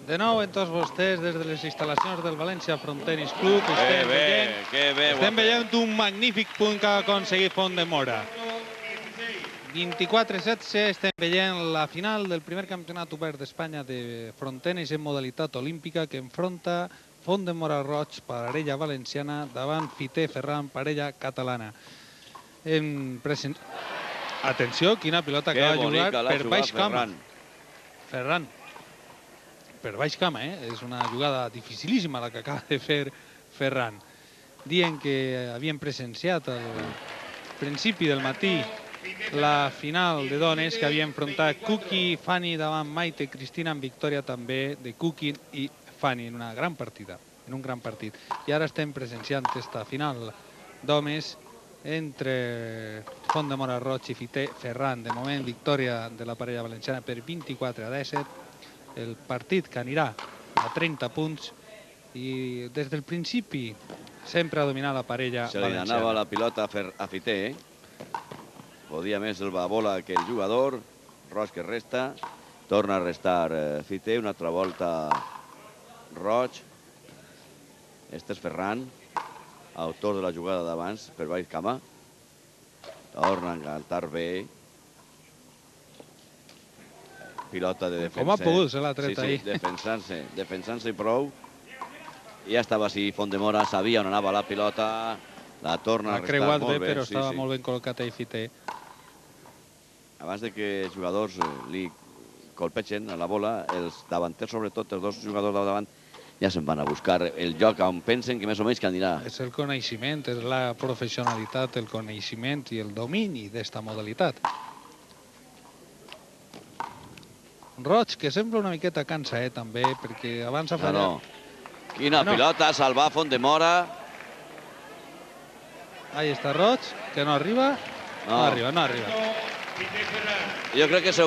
De nou, en tots vostès, des de les instal·lacions del València Front Tenis Club, estem veient un magnífic punt que ha aconseguit Font-de-Mora. 24-16, estem veient la final del primer campionat obert d'Espanya de front tenis en modalitat olímpica que enfronta Font-de-Mora Roig, parella valenciana, davant Fiter Ferran, parella catalana. Atenció, quina pilota que va jugar per baix cama. Ferran. Per baix cama, és una jugada dificilíssima la que acaba de fer Ferran. Dient que havien presenciat al principi del matí la final de dones que havia enfrontat Kuki i Fanny davant Maite Cristina, en victòria també de Kuki i Fanny en una gran partida, en un gran partit. I ara estem presenciant aquesta final d'homes entre Font-de-Mora Roig i Fiter Ferran. De moment, victòria de la parella valenciana per 24-17. El partit que anirà a 30 punts i des del principi sempre ha dominat la parella valenciana. Se li anava la pilota a Fiter, Podia més el bola que el jugador. Roig que resta, torna a restar Fité, una altra volta Roig. Este és Ferran, autor de la jugada d'abans per baix cama. Torna a engantar bé. Pilota de defensa. Com ha pogut, se l'ha tret ahí. Sí, defensant-se i prou. I ja estava així, Font-de-Mora sabia on anava la pilota. La torna a restar molt bé. Ha creuat bé, però estava molt ben col·locat ahí Fité. Abans de que els jugadors li colpegen a la bola, els davanters, sobretot els dos jugadors de davant, ja se'n van a buscar el lloc on pensen que més o menys que anirà. És el coneixement, és la professionalitat, el coneixement i el domini d'esta modalitat. Roig, que sembla una miqueta cansa, també, perquè abans ha fallat... Quina pilota, salvar Font-de-Mora. Ahí està Roig, que no arriba. No arriba. Jo crec que se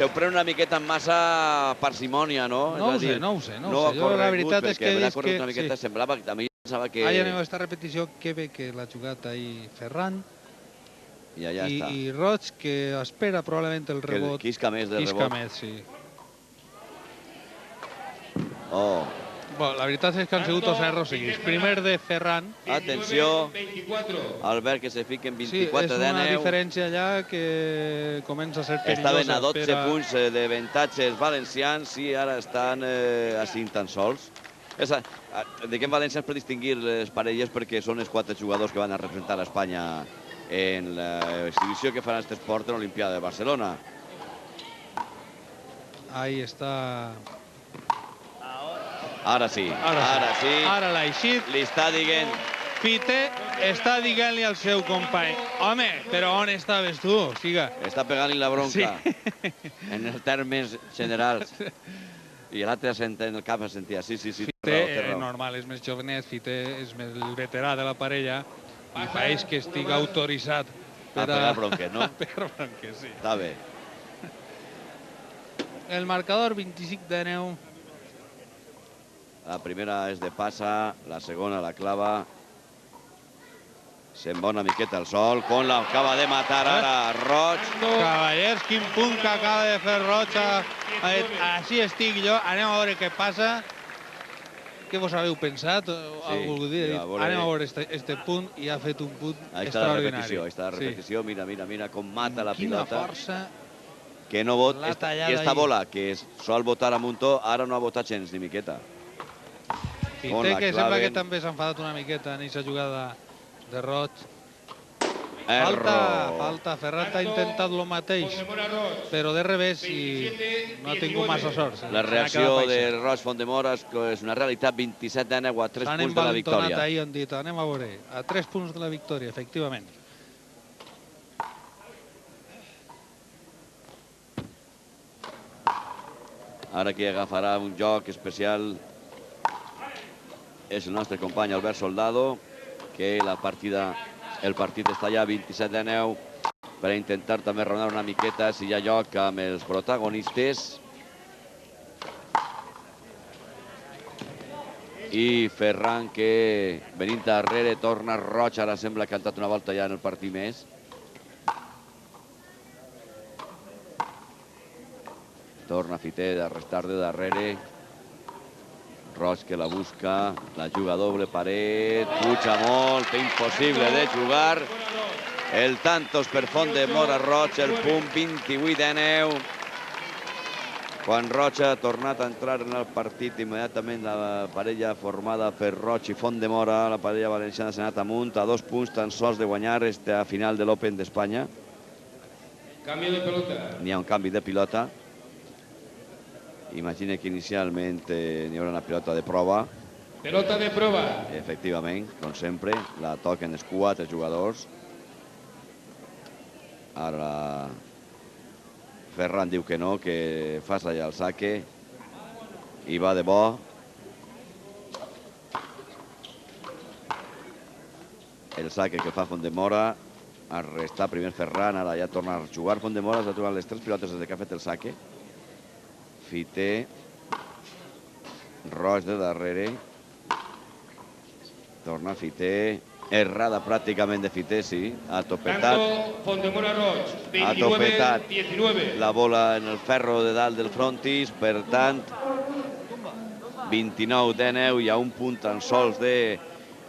ho pren una miqueta amb massa parsimònia, no? No ho sé. Jo la veritat és que he vist que... Una miqueta semblava que també pensava que... Ahí anem a esta repetició, que bé que l'ha jugat ahí Ferran. I allà està. I Roig, que espera probablement el rebot. Quisca més del rebot. Quisca més, sí. Bueno, la veritat és que han sigut dos errors seguits. Primer de Ferran. Atenció, Albert, que se fica en 24 de 9. Sí, és una diferència allà que comença a ser perillosa. Estaven a 12 punts d'avantatge els valencians i ara estan a 5 tan sols. Diguem valencians per distingir les parelles perquè són els 4 jugadors que van a representar a Espanya en l'exhibició que farà aquest esport en l'Olimpiada de Barcelona. Ahí està... Ara sí. Ara l'ha eixit. Li està dient... Fité està dient-li al seu company: home, però on estaves tu? Està pegant-li la bronca en els termes generals. I l'altre en el cap sentia, sí. Fité, normal, és més jovenet, Fité és més veterà de la parella i pareix que estigui autoritzat a pegar bronques, no? A pegar bronques, sí. Està bé. El marcador 25 de 9. La primera és de passa, la segona la clava. Se'n va una miqueta el sol, quan l'acaba de matar ara Roig. Cavallers, quin punt que acaba de fer Roig. Així estic jo, anem a veure què passa. Què vos haveu pensat? Anem a veure este punt i ha fet un punt extraordinari. Ahí està la repetició, mira com mata la pilota. Quina força. Que no vot, i esta bola, que sol votar a Muntó, ara no ha votat gens ni miqueta. Fité, que sembla que també s'ha enfadat una miqueta en aquesta jugada de Roig. Falta. Ferran ha intentat el mateix, però de revés i no ha tingut massa sort. La reacció de Roig Font-de-Mora és una realitat 27 de 9 a 3 punts de la victòria. S'han ahir on dit, anem a veure, a 3 punts de la victòria, efectivament. Ara que agafarà un joc especial és el nostre company Albert Soldado, que el partit està ja 27 de 9 per intentar també raonar una miqueta si hi ha lloc amb els protagonistes. I Ferran, que venint darrere torna Roig, ara sembla que ha cantat una volta ja en el partit més. Torna Fité a restar de darrere. Roig que la busca, la juga doble paret, puja molt, impossible de jugar. El tantos per Font-de-Mora Roig, el punt 28 de 9. Quan Roig ha tornat a entrar en el partit, immediatament la parella formada per Roig i Font-de-Mora, la parella valenciana s'ha anat amunt a 2 punts tan sols de guanyar esta final de l'Open d'Espanya. Canvi de pelota. N'hi ha un canvi de pilota. Imagina que inicialment n'hi haurà una pilota de prova. Pelota de prova. Efectivament, com sempre, la toquen els 4 jugadors. Ara Ferran diu que no, que fas allà el saque. I va de bo. El saque que fa Font-de-Mora. A restar primer Ferran, ara ja torna a jugar Font-de-Mora. S'ha trobat les 3 pilotes des que ha fet el saque. Fité, Roig de darrere, torna Fité, errada pràcticament de Fité, sí, ha topetat. Tanto Fondemora Roig, Ha topetat 29-19. la bola en el ferro de dalt del frontis, per tant, 29-19, hi ha un punt tan sols de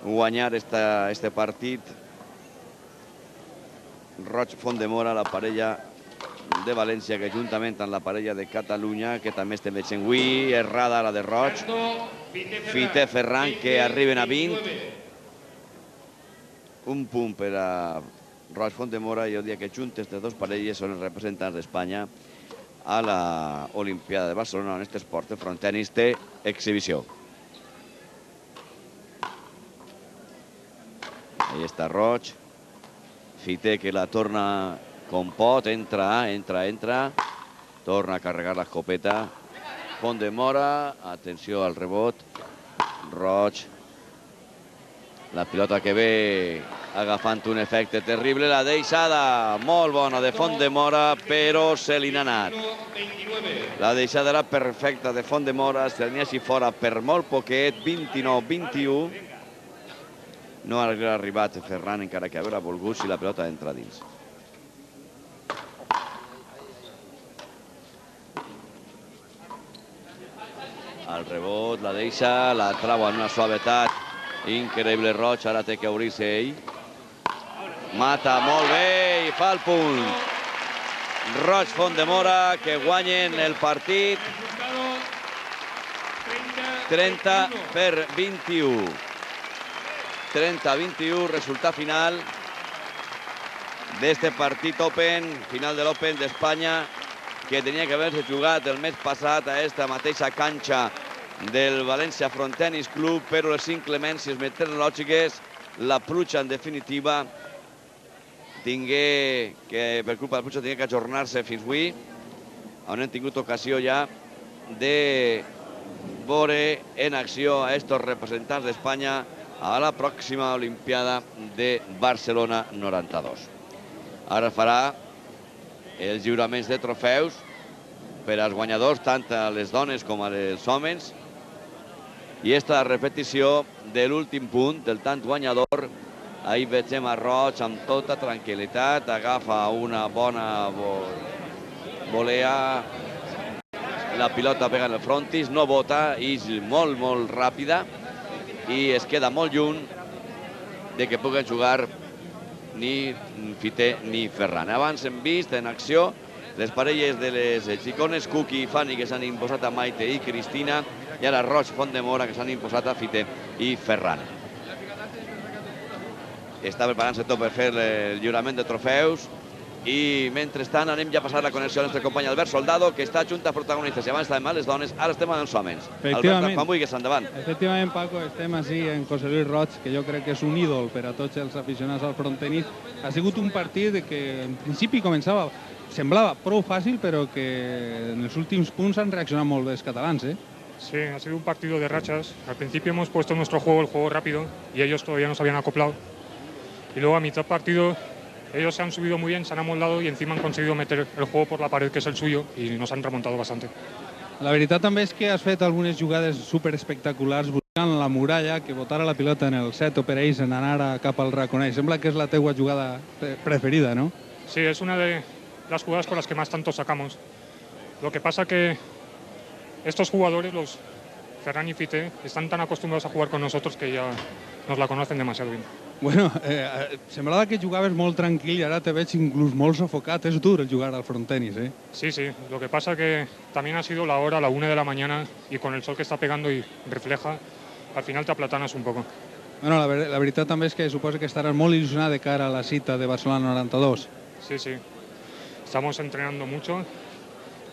guanyar este partit. Roig Fondemora, la parella de València, que juntament amb la parella de Catalunya, que també estem veient avui, errada la de Roig. Fité Ferran, que arriben a 20. Un punt per a Roig Fondemora. Jo diria que juntes de dos parelles són els representants d'Espanya a la Olimpiada de Barcelona, en aquest esport de frontenis té exhibició. Ahí està Roig. Fité, que la torna com pot, entra. Torna a carregar l'escopeta. Fondemora, atenció al rebot. Roig. La pilota que ve agafant un efecte terrible. La deixada molt bona de Fondemora, però se li n'ha anat. La deixada era perfecta de Fondemora, se li n'ha així fora per molt poquet, 29-21. No ha arribat Ferran, encara que haurà volgut, si la pilota entra dins. El rebot, la deixa, la trau en una suavetat increïble Roig, ara té que obrir-se ell. Mata molt bé i fa el punt. Roig Fondemora, que guanyen el partit 30-21. 30-21, resultat final d'este partit Open, final de l'Open d'Espanya, que tenia que haver-se jugat el mes passat a esta mateixa canxa del València Frontenis Club, però les inclemències meteorològiques, la pluja en definitiva, tingué que, per culpa de la pluja, tingué que ajornar-se fins avui, on hem tingut ocasió ja de veure en acció a estos representants d'Espanya a la pròxima Olimpiada de Barcelona 92. Ara farà els lliuraments de trofeus per als guanyadors, tant a les dones com als homes. I esta repetició de l'últim punt, del tant guanyador. Ahí veiem a Roig amb tota tranquil·litat, agafa una bona volea, la pilota pega en el frontis, no bota, és molt, molt ràpida i es queda molt lluny de que puguen jugar ni Fité ni Ferran. Abans hem vist en acció les parelles de les xicones, Cuqui i Fanny, que s'han imposat a Maite i Cristina, i ara Roig Fondemora, que s'han imposat a Fité i Ferran. Està preparant-se tot per fer el lliurament de trofeus i mentrestant anem ja a passar la connexió al nostre company Albert Soldado, que està junt a protagonistes. I abans estàvem a les dones, ara estem amb els homes. Albert Rafamuigues, endavant. Efectivament, Paco, estem així en José Luis Roig, que jo crec que és un ídol per a tots els aficionats al frontenis. Ha sigut un partit que en principi començava, semblava prou fàcil, però que en els últims punts han reaccionat molt bé els catalans, ¿eh? Sí, ha sido un partido de rachas. Al principio hemos puesto nuestro juego, el juego rápido, y ellos todavía no se habían acoplado. Y luego a mitad partido ellos se han subido muy bien, se han amoldado y encima han conseguido meter el juego por la pared, que es el suyo, y nos han remontado bastante. La veritat també és que has fet algunes jugades superespectaculars buscant la muralla, que botara la pilota en el set o per ells en anar cap al raconell. Sembla que és la teua jugada preferida, ¿no? Sí, es una de las jugadas con las que más tanto sacamos. Lo que pasa que estos jugadores, los Ferran y Fité, están tan acostumbrados a jugar con nosotros que ya nos la conocen demasiado bien. Bueno, semblava que jugaves molt tranquil i ara te veig inclús molt sofocat. És dur el jugar al frontenis, ¿eh? Sí, sí. Lo que pasa que también ha sido la hora, la 1 de la mañana, y con el sol que está pegando y refleja, al final te aplatanas un poco. Bueno, la veritat també és que suposo que estaràs molt il·lusionat de cara a la cita de Barcelona 92. Sí, sí. Estamos entrenando mucho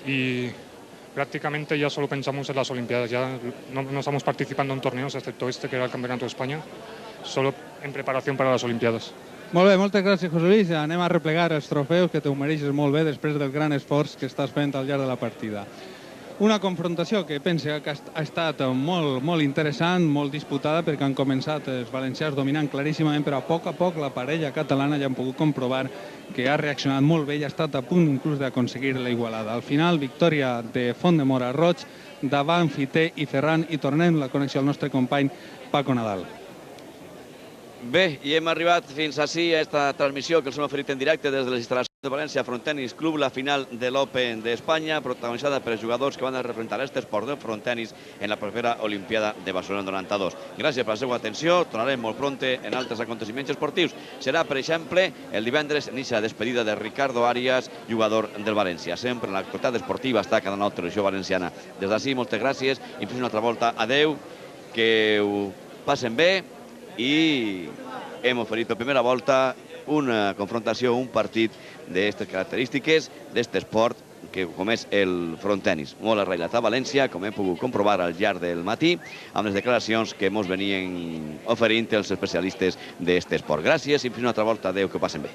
y prácticamente ya solo pensamos en las Olimpiadas. Ya no estamos participando en torneos, excepto este, que era el Campeonato de España, solo en preparación para las Olimpiadas. Molt bé, moltes gràcies, José Luis. Anem a replegar els trofeus, que t'ho mereixes molt bé després del gran esforç que estàs fent al llarg de la partida. Una confrontació que pense que ha estat molt interessant, molt disputada, perquè han començat els valencians dominant claríssimament, però a poc la parella catalana ja han pogut comprovar que ha reaccionat molt bé i ha estat a punt inclús d'aconseguir la igualada. Al final, victòria de Fondemora Roig davant Fité i Ferran, i tornem la connexió al nostre company Paco Nadal. Bé, i hem arribat fins ací a esta transmissió que els hem oferit en directe des de les instal·lacions de València Frontenis Club, la final de l'Open d'Espanya, protagonitzada per jugadors que van a representar aquest esport del frontenis en la propera Olimpiada de Barcelona 92. Gràcies per la seva atenció, tornarem molt pronte en altres aconteciments esportius. Serà, per exemple, el divendres en la despedida de Ricardo Arias, jugador del València. Sempre en l'actualitat esportiva està cada nova televisió valenciana. Des d'ací, moltes gràcies i fins una altra volta. Adeu, que ho passen bé i hem oferit per primera volta una confrontació, un partit d'aquestes característiques, d'aquest esport com és el frontenis. Molt arrailat a València, com hem pogut comprovar al llarg del matí, amb les declaracions que ens venien oferint els especialistes d'aquest esport. Gràcies i fins una altra volta. Adéu, que ho passen bé.